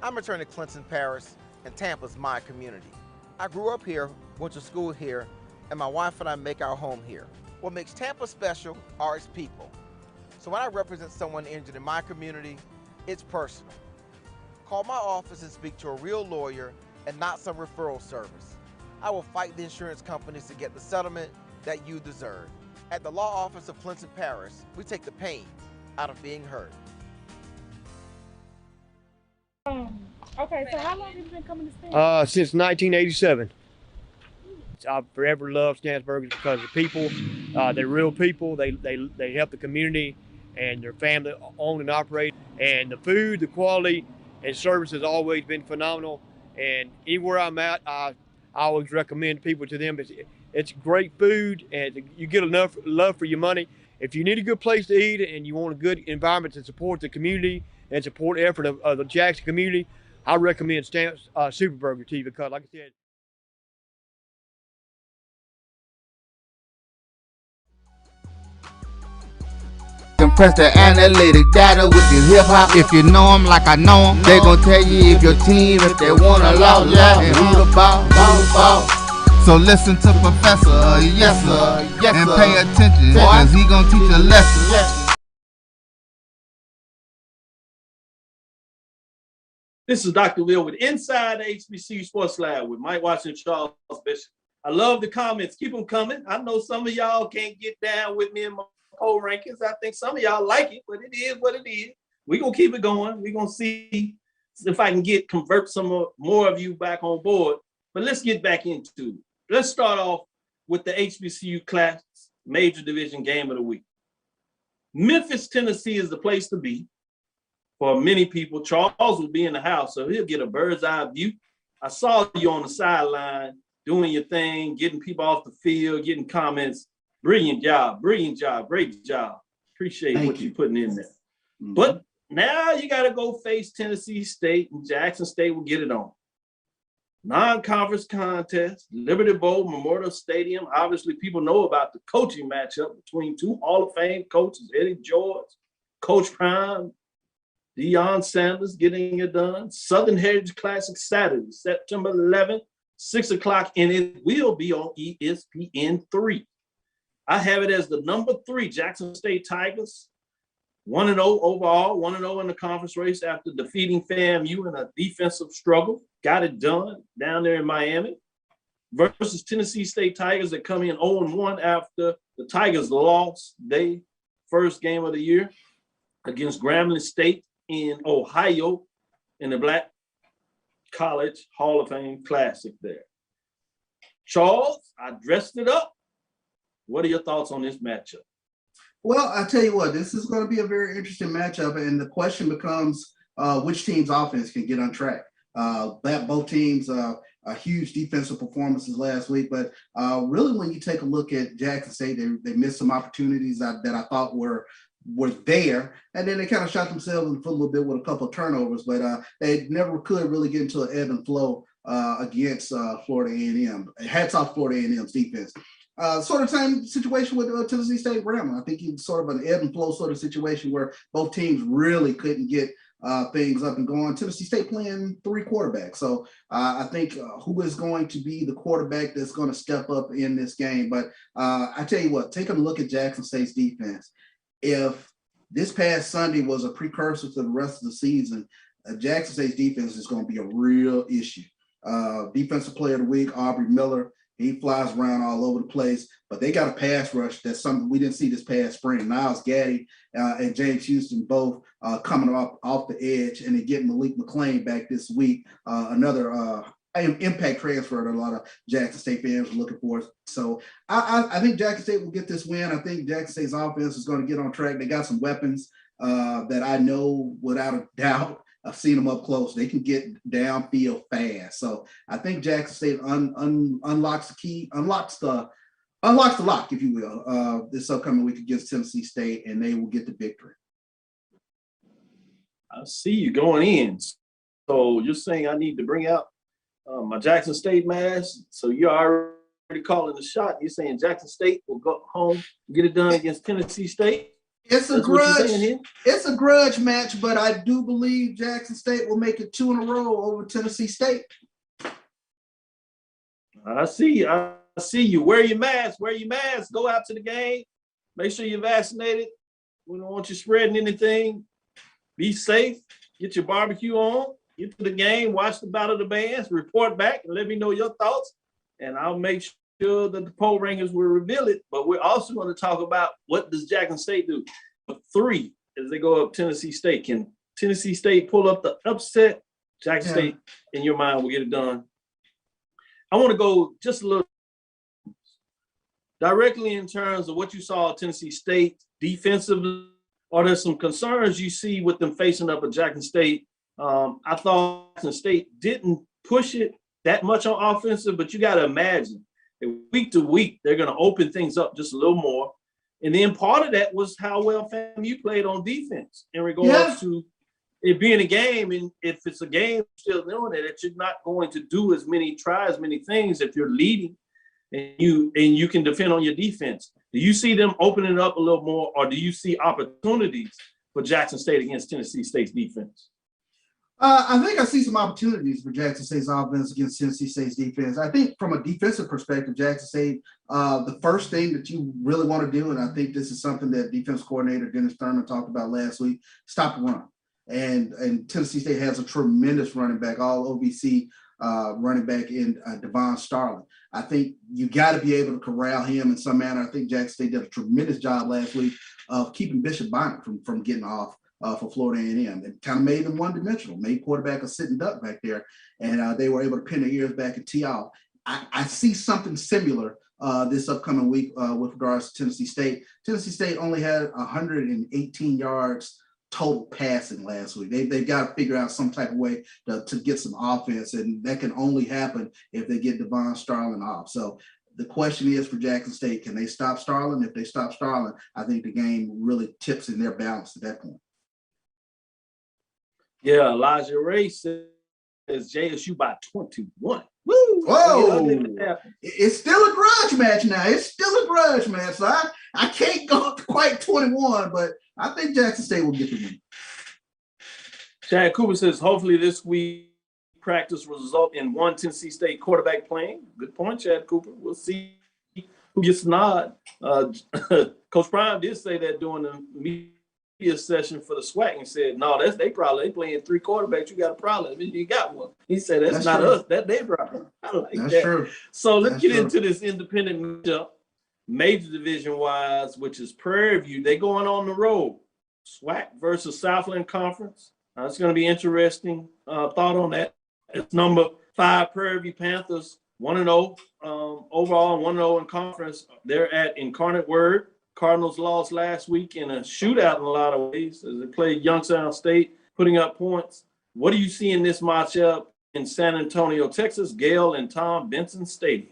Speaker 8: I'm returning to Clinton Parish, and Tampa's my community. I grew up here, went to school here, and my wife and I make our home here. What makes Tampa special are its people. So when I represent someone injured in my community, it's personal. Call my office and speak to a real lawyer and not some referral service. I will fight the insurance companies to get the settlement that you deserve. At the law office of Clinton Parish, we take the pain out of being hurt.
Speaker 9: Okay, so how long have you been coming to Stanford?
Speaker 10: Since 1987. I've forever loved Stansburg because the people, they're real people. They help the community and their family own and operate. And the food, the quality, and service has always been phenomenal. And anywhere I'm at, I always recommend people to them. It's great food, and you get enough love for your money. If you need a good place to eat and you want a good environment to support the community and support the effort of the Jackson community, I recommend Stamp's Superburger to you because, like I said,
Speaker 11: Compress the analytic data with your hip hop. If you know them like I know them, they gon' tell you if your team, if they wanna lose, and who the ball. So listen to Professor, yes sir, and pay attention, cause he gon' teach a lesson.
Speaker 13: This is Dr. Will with Inside the HBCU Sports Lab with Mike Watson, Charles Bishop. I love the comments. Keep them coming. I know some of y'all can't get down with me in my poll rankings. I think some of y'all like it, but it is what it is. We're going to keep it going. We're going to see if I can convert some more of you back on board. But let's get back into it. Let's start off with the HBCU Class Major Division Game of the Week. Memphis, Tennessee is the place to be. For many people, Charles will be in the house, so he'll get a bird's eye view. I saw you on the sideline doing your thing, getting people off the field, getting comments. Brilliant job, great job. Appreciate what you're putting in there. Mm-hmm. But now you got to go face Tennessee State, and Jackson State will get it on. Non-conference contest, Liberty Bowl, Memorial Stadium. Obviously, people know about the coaching matchup between two Hall of Fame coaches, Eddie George, Coach Prime, Deion Sanders getting it done. Southern Heritage Classic Saturday, September 11th, 6 o'clock, and it will be on ESPN3. I have it as the number 3 Jackson State Tigers, 1-0 overall, 1-0 in the conference race after defeating FAMU in a defensive struggle. Got it done down there in Miami. Versus Tennessee State Tigers that come in 0-1 after the Tigers lost their first game of the year against Grambling State in Ohio in the Black College Hall of Fame Classic there. Charles, I dressed it up. What are your thoughts on this matchup?
Speaker 12: Well, I tell you what, this is going to be a very interesting matchup, and the question becomes which team's offense can get on track. Both teams huge defensive performances last week, but really when you take a look at Jackson State, they missed some opportunities that I thought were there, and then they kind of shot themselves in the foot a little bit with a couple of turnovers, but they never could really get into an ebb and flow against Florida A&M. Hats off Florida A&M's defense. Sort of same situation with Tennessee State Grambling. I think it's sort of an ebb and flow sort of situation where both teams really couldn't get things up and going. Tennessee State playing 3 quarterbacks. So I think who is going to be the quarterback that's going to step up in this game. But I tell you what, take a look at Jackson State's defense. If this past Sunday was a precursor to the rest of the season, Jackson State's defense is going to be a real issue. Defensive Player of the Week, Aubrey Miller, he flies around all over the place, but they got a pass rush. That's something we didn't see this past spring. Niles Gaddy and James Houston both coming off the edge, and then getting Malik McClain back this week. Another impact transfer that a lot of Jackson State fans are looking for. So I think Jackson State will get this win. I think Jackson State's offense is going to get on track. They got some weapons that I know without a doubt. I've seen them up close. They can get downfield fast. So I think Jackson State unlocks the key, unlocks the lock, if you will, this upcoming week against Tennessee State, and they will get the victory.
Speaker 13: I see you going in. So you're saying I need to bring out my Jackson State mask? So you're already calling the shot. You're saying Jackson State will go home and get it done against Tennessee State?
Speaker 12: It's a grudge. It's a grudge match, but I do believe Jackson State will make it 2 in a row over Tennessee State.
Speaker 13: I see you. I see you. Wear your mask. Wear your mask. Go out to the game. Make sure you're vaccinated. We don't want you spreading anything. Be safe. Get your barbecue on. Get to the game. Watch the Battle of the Bands. Report back and let me know your thoughts. And I'll make sure that the poll rankings will reveal it. But we're also going to talk about what does Jackson State do. 3 as they go up Tennessee State. Can Tennessee State pull up the upset? Jackson State, in your mind, will get it done. I want to go just a little directly in terms of what you saw at Tennessee State defensively. Are there some concerns you see with them facing up at Jackson State? I thought Jackson State didn't push it that much on offensive, but you got to imagine that week to week, they're going to open things up just a little more. And then part of that was how well FAMU played on defense in regards to it being a game. And if it's a game, still doing it, that you're not going to do as many things if you're leading and you can defend on your defense. Do you see them opening up a little more, or do you see opportunities for Jackson State against Tennessee State's defense?
Speaker 12: I think I see some opportunities for Jackson State's offense against Tennessee State's defense. I think from a defensive perspective, Jackson State, the first thing that you really want to do, and I think this is something that defense coordinator Dennis Thurman talked about last week, stop the run. And Tennessee State has a tremendous running back, all OVC running back in Devon Starlin. I think you got to be able to corral him in some manner. I think Jackson State did a tremendous job last week of keeping Bishop Bonnet from getting off for Florida A&M. It kind of made them one-dimensional, made quarterback a sitting duck back there, and they were able to pin their ears back and tee off. I see something similar this upcoming week with regards to Tennessee State. Tennessee State only had 118 yards total passing last week. They've got to figure out some type of way to get some offense, and that can only happen if they get Devon Starlin off. So the question is for Jackson State, can they stop Starlin? If they stop Starlin, I think the game really tips in their balance at that point.
Speaker 13: Yeah, Elijah Ray says JSU by 21. Woo!
Speaker 12: Whoa! It's still a grudge match now. It's still a grudge match. So I can't go up to quite 21, but I think Jackson State will get the win.
Speaker 13: Chad Cooper says, hopefully this week practice will result in one Tennessee State quarterback playing. Good point, Chad Cooper. We'll see who gets the nod. Coach Prime did say that during the media session for the SWAC and said, no, they playing 3 quarterbacks. You got a problem. You got one. He said, that's not true. Us. That's their problem. I like that's that. True. So let's get into this independent matchup, major division-wise, which is Prairie View. They going on the road. SWAC versus Southland Conference. It's going to be interesting. Thought on that. It's number 5 Prairie View Panthers, 1-0 overall, 1-0 in conference. They're at Incarnate Word. Cardinals lost last week in a shootout in a lot of ways as they played Youngstown State, putting up points. What do you see in this matchup in San Antonio, Texas, Gale and Tom Benson Stadium?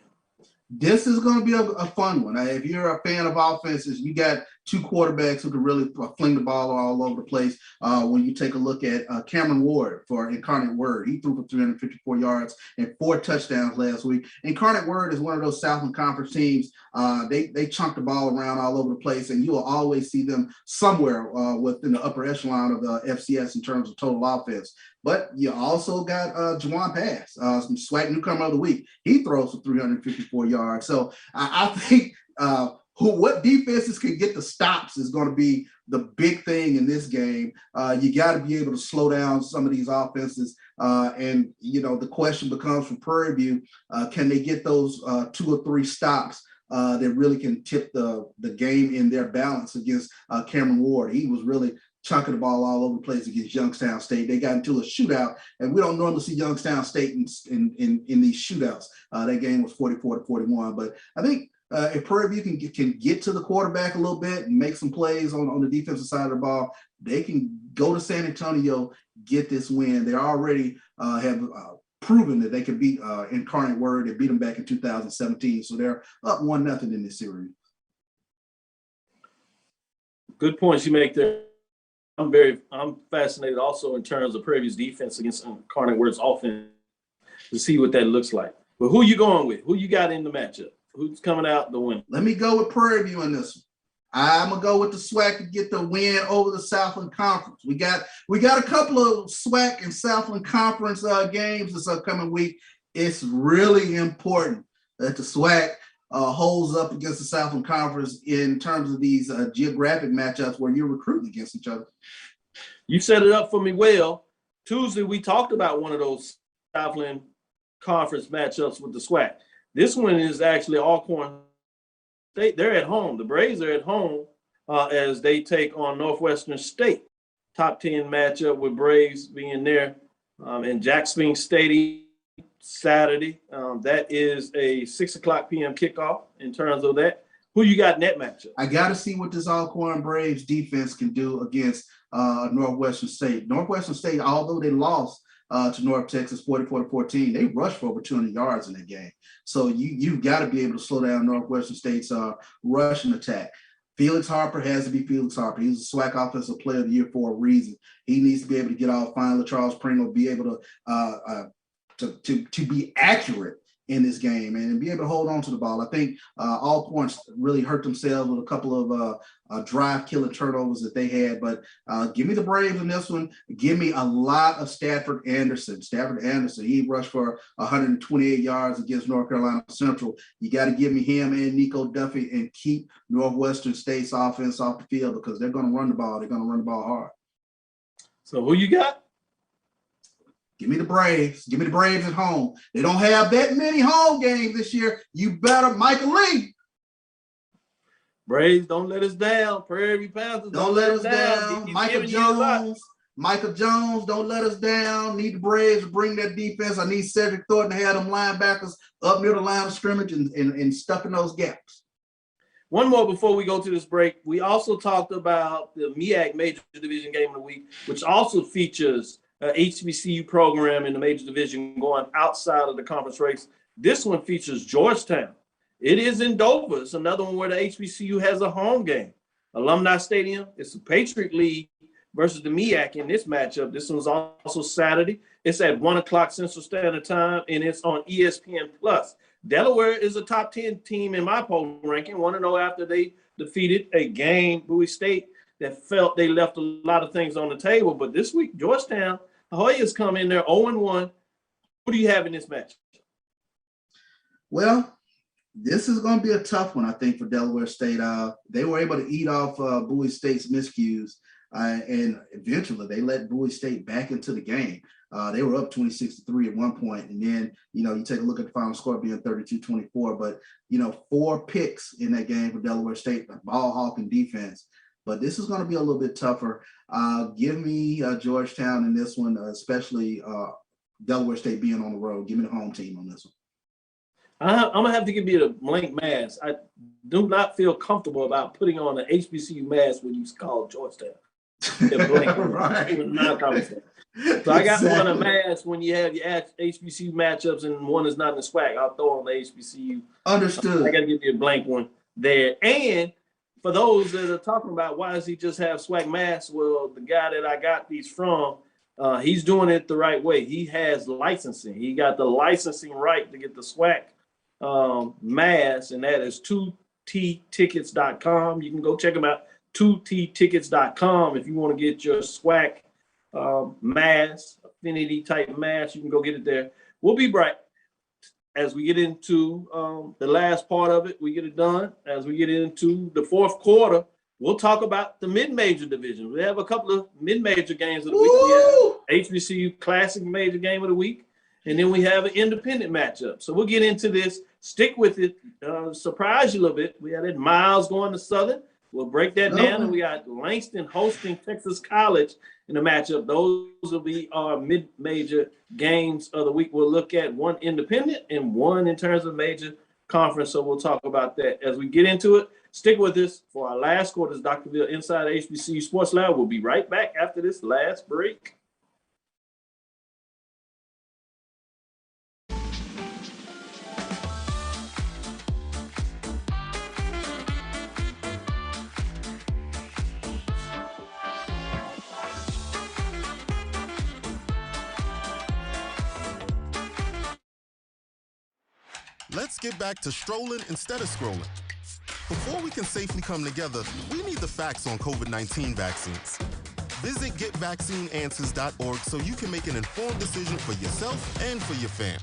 Speaker 12: This is going to be a fun one. If you're a fan of offenses, you got two quarterbacks who can really fling the ball all over the place. When you take a look at Cameron Ward for Incarnate Word, he threw for 354 yards and 4 touchdowns last week. Incarnate Word is one of those Southland Conference teams. They chunk the ball around all over the place, and you will always see them somewhere within the upper echelon of the FCS in terms of total offense. But you also got Juwan Pass, some SWAC newcomer of the week. He throws for 354 yards. So I think what defenses can get the stops is going to be the big thing in this game. You got to be able to slow down some of these offenses. And, the question becomes from Prairie View, can they get those 2 or 3 stops that really can tip the game in their balance against Cameron Ward? He was really chunking the ball all over the place against Youngstown State. They got into a shootout, and we don't normally see Youngstown State in these shootouts. That game was 44-41. But I think if Prairie View can get to the quarterback a little bit and make some plays on the defensive side of the ball, they can go to San Antonio, get this win. They already have proven that they can beat Incarnate Word. They beat them back in 2017, so they're up 1-0 in this series.
Speaker 13: Good points you make there. I'm fascinated also in terms of Prairie View's defense against Incarnate Word's offense to see what that looks like. But who you going with? Who you got in the matchup? Who's coming out the win?
Speaker 12: Let me go with Prairie View in this one. I'm gonna go with the SWAC to get the win over the Southland Conference. We got a couple of SWAC and Southland Conference games this upcoming week. It's really important that the SWAC holds up against the Southland Conference in terms of these geographic matchups where you're recruiting against each other.
Speaker 13: You set it up for me well. Tuesday, we talked about one of those Southland Conference matchups with the SWAC. This one is actually Alcorn State. They're at home. The Braves are at home as they take on Northwestern State. Top 10 matchup with Braves being there in Jack Spink Stadium Saturday. That is a 6:00 p.m. kickoff in terms of that. Who you got in that matchup?
Speaker 12: I got to see what this Alcorn Braves defense can do against Northwestern State. Northwestern State, although they lost to North Texas 44-14, they rushed for over 200 yards in that game. So you've got to be able to slow down Northwestern State's rushing attack. Felix Harper has to be Felix Harper. He's a SWAC Offensive Player of the Year for a reason. He needs to be able to get off finally. Charles Pringle be able to be accurate in this game and be able to hold on to the ball. I think Alcorn really hurt themselves with a couple of drive-killing turnovers that they had. But give me the Braves in this one. Give me a lot of Stafford Anderson. He rushed for 128 yards against North Carolina Central. You got to give me him and Nico Duffy and keep Northwestern State's offense off the field because they're going to run the ball. They're going to run the ball hard.
Speaker 13: So who you got?
Speaker 12: Give me the Braves. Give me the Braves at home. They don't have that many home games this year. You better, Michael Lee.
Speaker 13: Braves, don't let us down. Prairie View Panthers,
Speaker 12: don't let us down. Michael Jones, don't let us down. Need the Braves to bring that defense. I need Cedric Thornton to have them linebackers up near the line of scrimmage and stuffing those gaps.
Speaker 13: One more before we go to this break. We also talked about the Meac Major Division Game of the Week, which also features HBCU program in the major division going outside of the conference race. This one features Georgetown. It is in Dover. It's another one where the HBCU has a home game. Alumni Stadium. It's the Patriot League versus the Meac in this matchup. This one's also Saturday. It's at 1:00 Central Standard Time, and it's on ESPN+. Delaware is a top 10 team in my poll ranking. 1-0 after they defeated a game, Bowie State, that felt they left a lot of things on the table. But this week, Georgetown, Hoyas come in there 0-1. Who do you have in this match?
Speaker 12: Well, this is going to be a tough one, I think, for Delaware State. They were able to eat off Bowie State's miscues, and eventually they let Bowie State back into the game. They were up 26-3 at one point, and then, you take a look at the final score being 32-24, but, 4 picks in that game for Delaware State, ball hawking defense. But this is going to be a little bit tougher. Give me Georgetown in this one, especially Delaware State being on the road. Give me the home team on this one.
Speaker 13: I'm going to have to give you the blank mask. I do not feel comfortable about putting on an HBCU mask when you call Georgetown. Right. So I got one of mask when you have your HBCU matchups and one is not in the SWAC. I'll throw on the HBCU.
Speaker 12: Understood.
Speaker 13: I got to give you a blank one there. And for those that are talking about why does he just have SWAC masks, well, the guy that I got these from, he's doing it the right way. He has licensing. He got the licensing right to get the SWAC mask, and that is 2ttickets.com. You can go check them out, 2ttickets.com. If you want to get your SWAC mask, affinity type mask, you can go get it there. We'll be bright as we get into the last part of it. We get it done. As we get into the fourth quarter, we'll talk about the mid-major division. We have a couple of mid-major games of the week. We have HBCU Classic major game of the week, and then we have an independent matchup. So we'll get into this. Stick with it. Surprise you a little bit. We had Miles going to Southern. We'll break that down, and we got Langston hosting Texas College in the matchup. Those will be our mid-major games of the week. We'll look at one independent and one in terms of major conference, so we'll talk about that as we get into it. Stick with us for our last quarter's Dr. Bill Inside HBCU Sports Lab. We'll be right back after this last break.
Speaker 1: Let's get back to strolling instead of scrolling. Before we can safely come together, we need the facts on COVID-19 vaccines. Visit getvaccineanswers.org so you can make an informed decision for yourself and for your fam.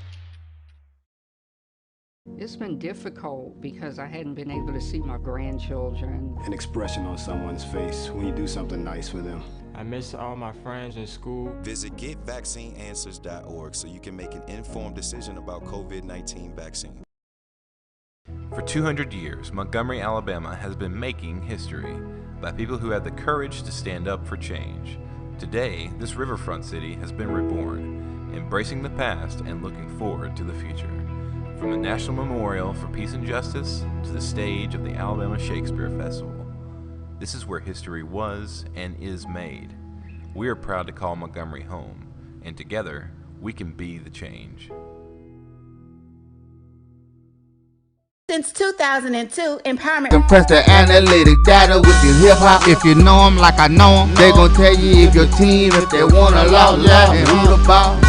Speaker 2: It's been difficult because I hadn't been able to see my grandchildren.
Speaker 3: An expression on someone's face when you do something nice for them.
Speaker 4: I miss all my friends in school.
Speaker 5: Visit getvaccineanswers.org so you can make an informed decision about COVID-19 vaccine.
Speaker 6: For 200 years, Montgomery, Alabama has been making history by people who had the courage to stand up for change. Today, this riverfront city has been reborn, embracing the past and looking forward to the future. From the National Memorial for Peace and Justice to the stage of the Alabama Shakespeare Festival, this is where history was and is made. We are proud to call Montgomery home, and together, we can be the change.
Speaker 7: Since 2002, empowerment.
Speaker 11: Compress the analytic data with your hip hop. If you know them like I know them, they gon' tell you if your team, if they want a lot, and who the ball.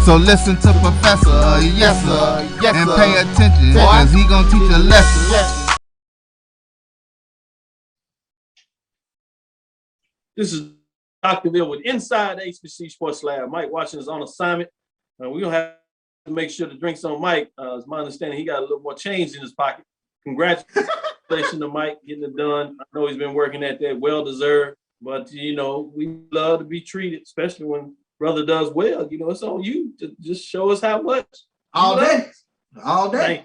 Speaker 11: So listen to Professor, yes sir, and pay attention, cause he gon' teach a lesson.
Speaker 13: This is Dr. Bill with Inside HBCU Sports Lab. Mike Washington is on assignment. We're going to have to make sure the drinks on Mike. It's my understanding he got a little more change in his pocket. Congratulations to Mike getting it done. I know he's been working at that, well-deserved. But, you know, we love to be treated, especially when brother does well. You know, it's on you to just show us how much.
Speaker 12: All day. All day.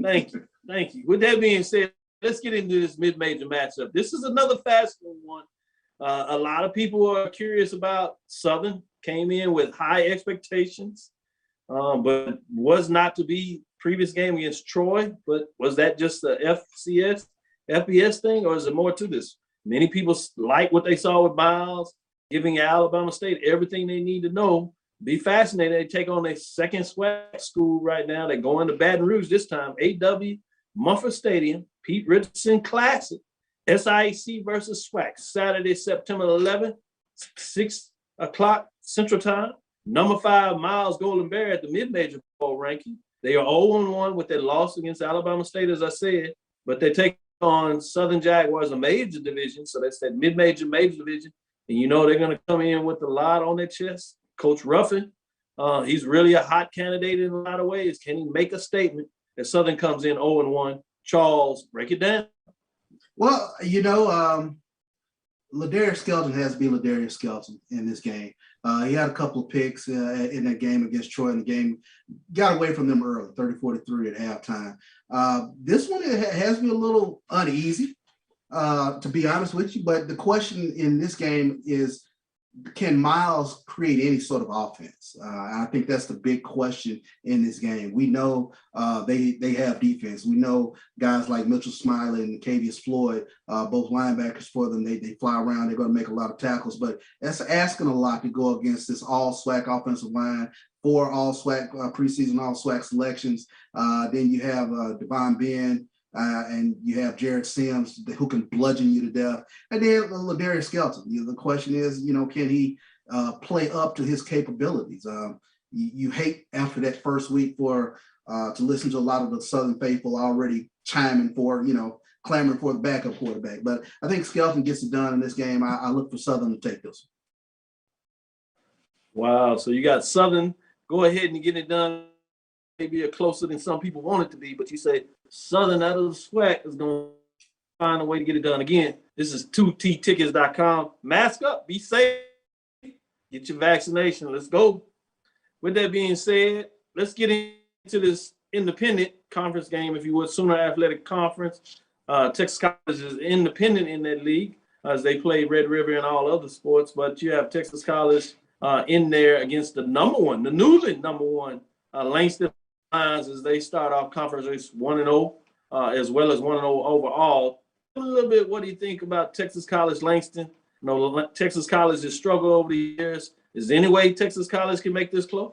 Speaker 13: Thank you. Thank you. With that being said, let's get into this mid-major matchup. This is another fast one. A lot of people are curious about Southern. Came in with high expectations, but was not to be previous game against Troy. But was that just the FBS thing, or is there more to this? Many people like what they saw with Miles, giving Alabama State everything they need to know. Be fascinated. They take on their second SWAC school right now. They go into Baton Rouge this time. AW Mumford Stadium, Pete Richardson Classic. SIAC versus SWAC, Saturday, September 11th, 6 o'clock Central Time. Number 5, Miles Golden Bear at the mid-major poll ranking. They are 0-1 with their loss against Alabama State, as I said, but they take on Southern Jaguars, a major division, so that's that mid-major, major division. And you know they're going to come in with a lot on their chest. Coach Ruffin, he's really a hot candidate in a lot of ways. Can he make a statement as Southern comes in 0-1? Charles, break it down.
Speaker 12: Well, you know, Ladarius Skelton has to be Ladarius Skelton in this game. He had a couple of picks in that game against Troy, and the game got away from them early, 30-43 at halftime. This one has me a little uneasy, to be honest with you. But the question in this game is, can Miles create any sort of offense? I think that's the big question in this game. We know they have defense. We know guys like Mitchell Smiley and Cavius Floyd, both linebackers for them. They fly around. They're going to make a lot of tackles, but that's asking a lot to go against this all-SWAC offensive line. 4 all-SWAC preseason all-SWAC selections. Then you have Devon Ben. And you have Jared Sims who can bludgeon you to death. And then Ladarius Skelton. The question is, can he play up to his capabilities? You hate after that first week to listen to a lot of the Southern faithful already chiming for, clamoring for the backup quarterback. But I think Skelton gets it done in this game. I look for Southern to take this.
Speaker 13: Wow. So you got Southern. Go ahead and get it done. Maybe closer than some people want it to be, but you say Southern out of the SWAC is going to find a way to get it done. Again, this is 2ttickets.com. Mask up, be safe, get your vaccination. Let's go. With that being said, let's get into this independent conference game, if you would, Sooner Athletic Conference. Texas College is independent in that league as they play Red River and all other sports, but you have Texas College in there against the newly number one, Langston Lions, as they start off conference race 1-0, as well as 1-0 overall. A little bit, what do you think about Texas College Langston? Texas College has struggled over the years. Is there any way Texas College can make this close?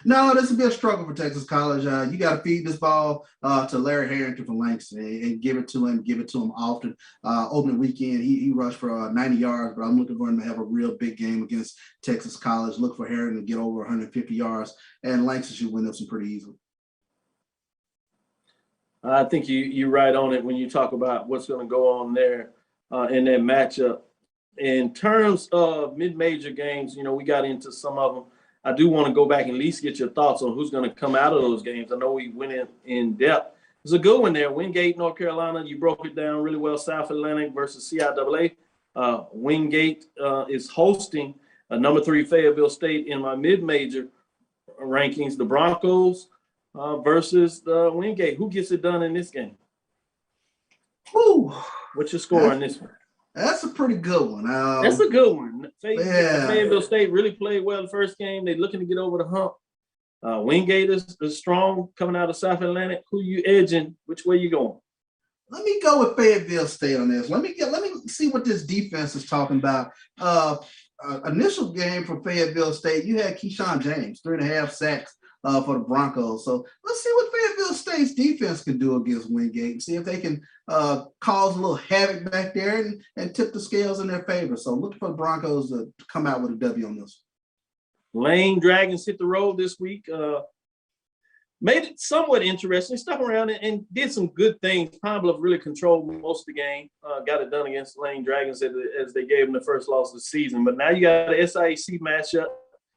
Speaker 12: No, this will be a struggle for Texas College. You got to feed this ball to Larry Harrington from Langston and give it to him often. Opening weekend, he rushed for 90 yards, but I'm looking for him to have a real big game against Texas College. Look for Harrington to get over 150 yards, and Langston should win this one pretty easily.
Speaker 13: I think you're right on it when you talk about what's going to go on there in that matchup. In terms of mid-major games, we got into some of them. I do want to go back and at least get your thoughts on who's going to come out of those games. I know we went in depth. There's a good one there. Wingate, North Carolina. You broke it down really well. South Atlantic versus CIAA. Wingate is hosting number 3 Fayetteville State in my mid-major rankings. The Broncos versus the Wingate. Who gets it done in this game?
Speaker 12: Ooh.
Speaker 13: What's your score on this one?
Speaker 12: That's a pretty good one.
Speaker 13: That's a good one. Fayetteville State really played well the first game. They're looking to get over the hump. Wingate is strong coming out of South Atlantic. Who you edging? Which way you going?
Speaker 12: Let me go with Fayetteville State on this. Let me see what this defense is talking about. Initial game for Fayetteville State, you had Keyshawn James, 3.5 sacks for the Broncos. So let's see what Fayetteville State's defense can do against Wingate and see if they can cause a little havoc back there and tip the scales in their favor. So look for the Broncos to come out with a W on this.
Speaker 13: Lane Dragons hit the road this week. Made it somewhat interesting. Stuck around and did some good things. Pine Bluff really controlled most of the game. Got it done against Lane Dragons as they gave them the first loss of the season. But now you got an SIAC matchup.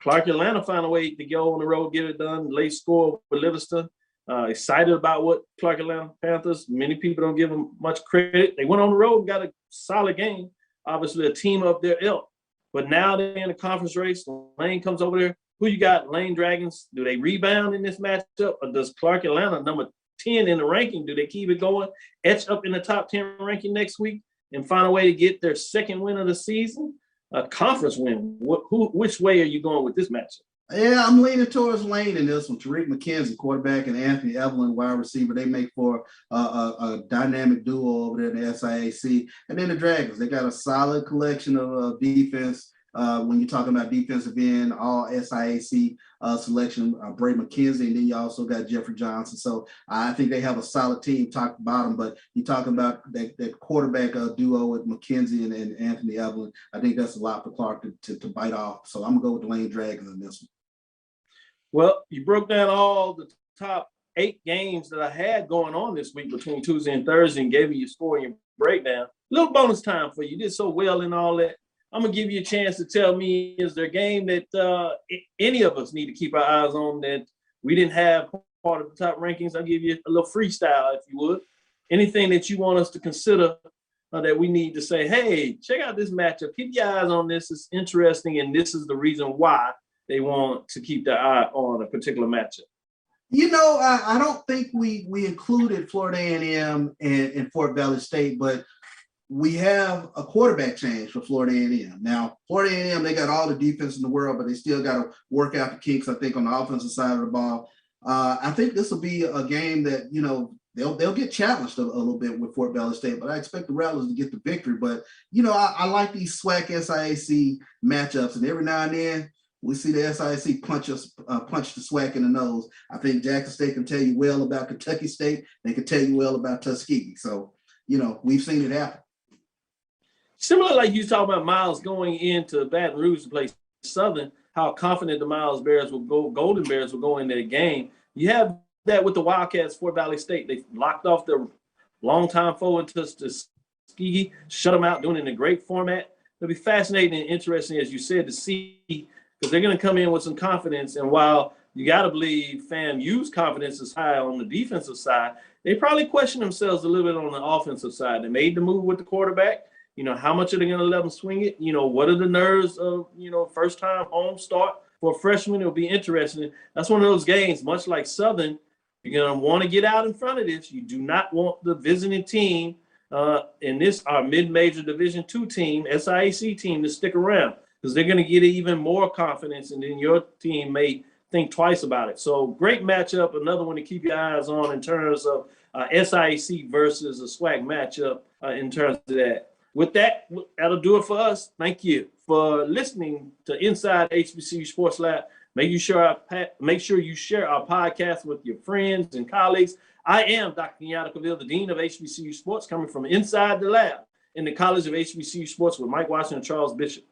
Speaker 13: Clark Atlanta found a way to go on the road, get it done. Late score with Livingston. Excited about what Clark Atlanta Panthers. Many people don't give them much credit. They went on the road and got a solid game. Obviously, a team of their ilk. But now they're in the conference race. Lane comes over there. Who you got? Lane Dragons. Do they rebound in this matchup? Or does Clark Atlanta, number 10 in the ranking, do they keep it going, etch up in the top 10 ranking next week, and find a way to get their second win of the season? A conference win. Which way are you going with this matchup?
Speaker 12: Yeah, I'm leaning towards Lane in this one. Tariq McKenzie, quarterback, and Anthony Evelyn, wide receiver. They make for a dynamic duo over there in the SIAC. And then the Dragons, they got a solid collection of defense. When you're talking about defensive end, all SIAC selection, Bray McKenzie, and then you also got Jeffrey Johnson. So I think they have a solid team top to bottom, but you're talking about that quarterback duo with McKenzie and Anthony Evelyn. I think that's a lot for Clark to bite off. So I'm going to go with the Lane Dragons in this one.
Speaker 13: Well, you broke down all the top 8 games that I had going on this week between Tuesday and Thursday and gave you your score and your breakdown. Little bonus time for you. You did so well in all that. I'm going to give you a chance to tell me, is there a game that any of us need to keep our eyes on that we didn't have part of the top rankings? I'll give you a little freestyle, if you would. Anything that you want us to consider that we need to say, hey, check out this matchup. Keep your eyes on this. It's interesting, and this is the reason why they want to keep their eye on a particular matchup.
Speaker 12: I don't think we included Florida A&M and Fort Valley State, but we have a quarterback change for Florida A&M. Now, Florida A&M, they got all the defense in the world, but they still got to work out the kinks, I think, on the offensive side of the ball. I think this will be a game that, you know, they'll get challenged a little bit with Fort Valley State, but I expect the Rattlers to get the victory. But, you know, I like these SWAC SIAC matchups, and every now and then we see the SIAC punch the SWAC in the nose. I think Jackson State can tell you well about Kentucky State. They can tell you well about Tuskegee. So, you know, we've seen it happen.
Speaker 13: Similar, like you talk about Miles going into Baton Rouge to play Southern, how confident the Miles Bears will go, Golden Bears will go into the game. You have that with the Wildcats, Fort Valley State. They locked off their longtime foe into Tuskegee, shut them out, doing it in a great format. It'll be fascinating and interesting, as you said, to see, because they're going to come in with some confidence. And while you got to believe FAMU's confidence is high on the defensive side, they probably question themselves a little bit on the offensive side. They made the move with the quarterback. You know, how much are they going to let them swing it? You know, what are the nerves of, you know, first-time home start for a freshman? It'll be interesting. That's one of those games, much like Southern, you're going to want to get out in front of this. You do not want the visiting team in this, our mid-major Division II team, SIAC team, to stick around because they're going to get even more confidence, and then your team may think twice about it. So great matchup, another one to keep your eyes on in terms of SIAC versus a SWAC matchup in terms of that. With that, that'll do it for us. Thank you for listening to Inside HBCU Sports Lab. Make sure you share our podcast with your friends and colleagues. I am Dr. Kenyatta Cavil, the Dean of HBCU Sports, coming from inside the lab in the College of HBCU Sports with Mike Watson and Charles Bishop.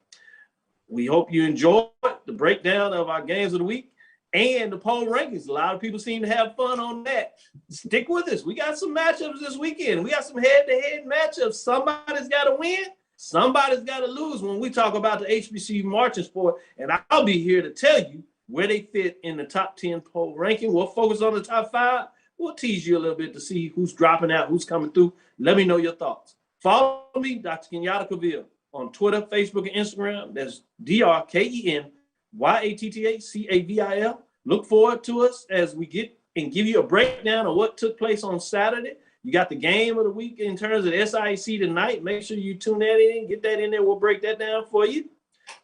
Speaker 13: We hope you enjoyed the breakdown of our games of the week and the poll rankings. A lot of people seem to have fun on that. Stick with us. We got some matchups this weekend. We got some head-to-head matchups. Somebody's got to win. Somebody's got to lose when we talk about the HBCU marching sport. And I'll be here to tell you where they fit in the top 10 poll ranking. We'll focus on the top 5. We'll tease you a little bit to see who's dropping out, who's coming through. Let me know your thoughts. Follow me, Dr. Kenyatta Cavil, on Twitter, Facebook, and Instagram. That's DrKenyattCavil. Look forward to us as we get and give you a breakdown of what took place on Saturday. You got the game of the week in terms of SIAC tonight. Make sure you tune that in, get that in there. We'll break that down for you.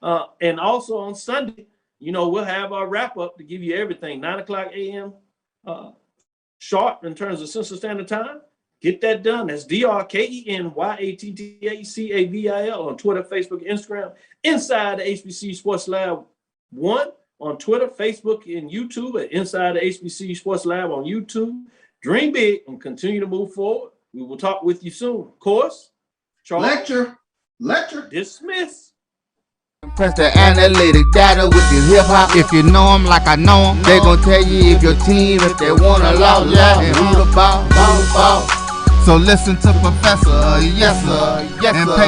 Speaker 13: And also on Sunday, you know, we'll have our wrap-up to give you everything, 9 o'clock a.m. Sharp in terms of Central Standard Time. Get that done. That's DrKenyattCavil on Twitter, Facebook, Instagram. Inside the HBCU Sports Lab 1 on Twitter, Facebook, and YouTube at Inside the HBCU Sports Lab on YouTube. Dream big and continue to move forward. We will talk with you soon. Of course, Charles.
Speaker 12: Lecture.
Speaker 13: Dismiss.
Speaker 11: Press the analytic data with your hip hop. If you know them like I know them, they gon' tell you if your team, if they want to law, and who the ball. So listen to Professor, yes sir, and pay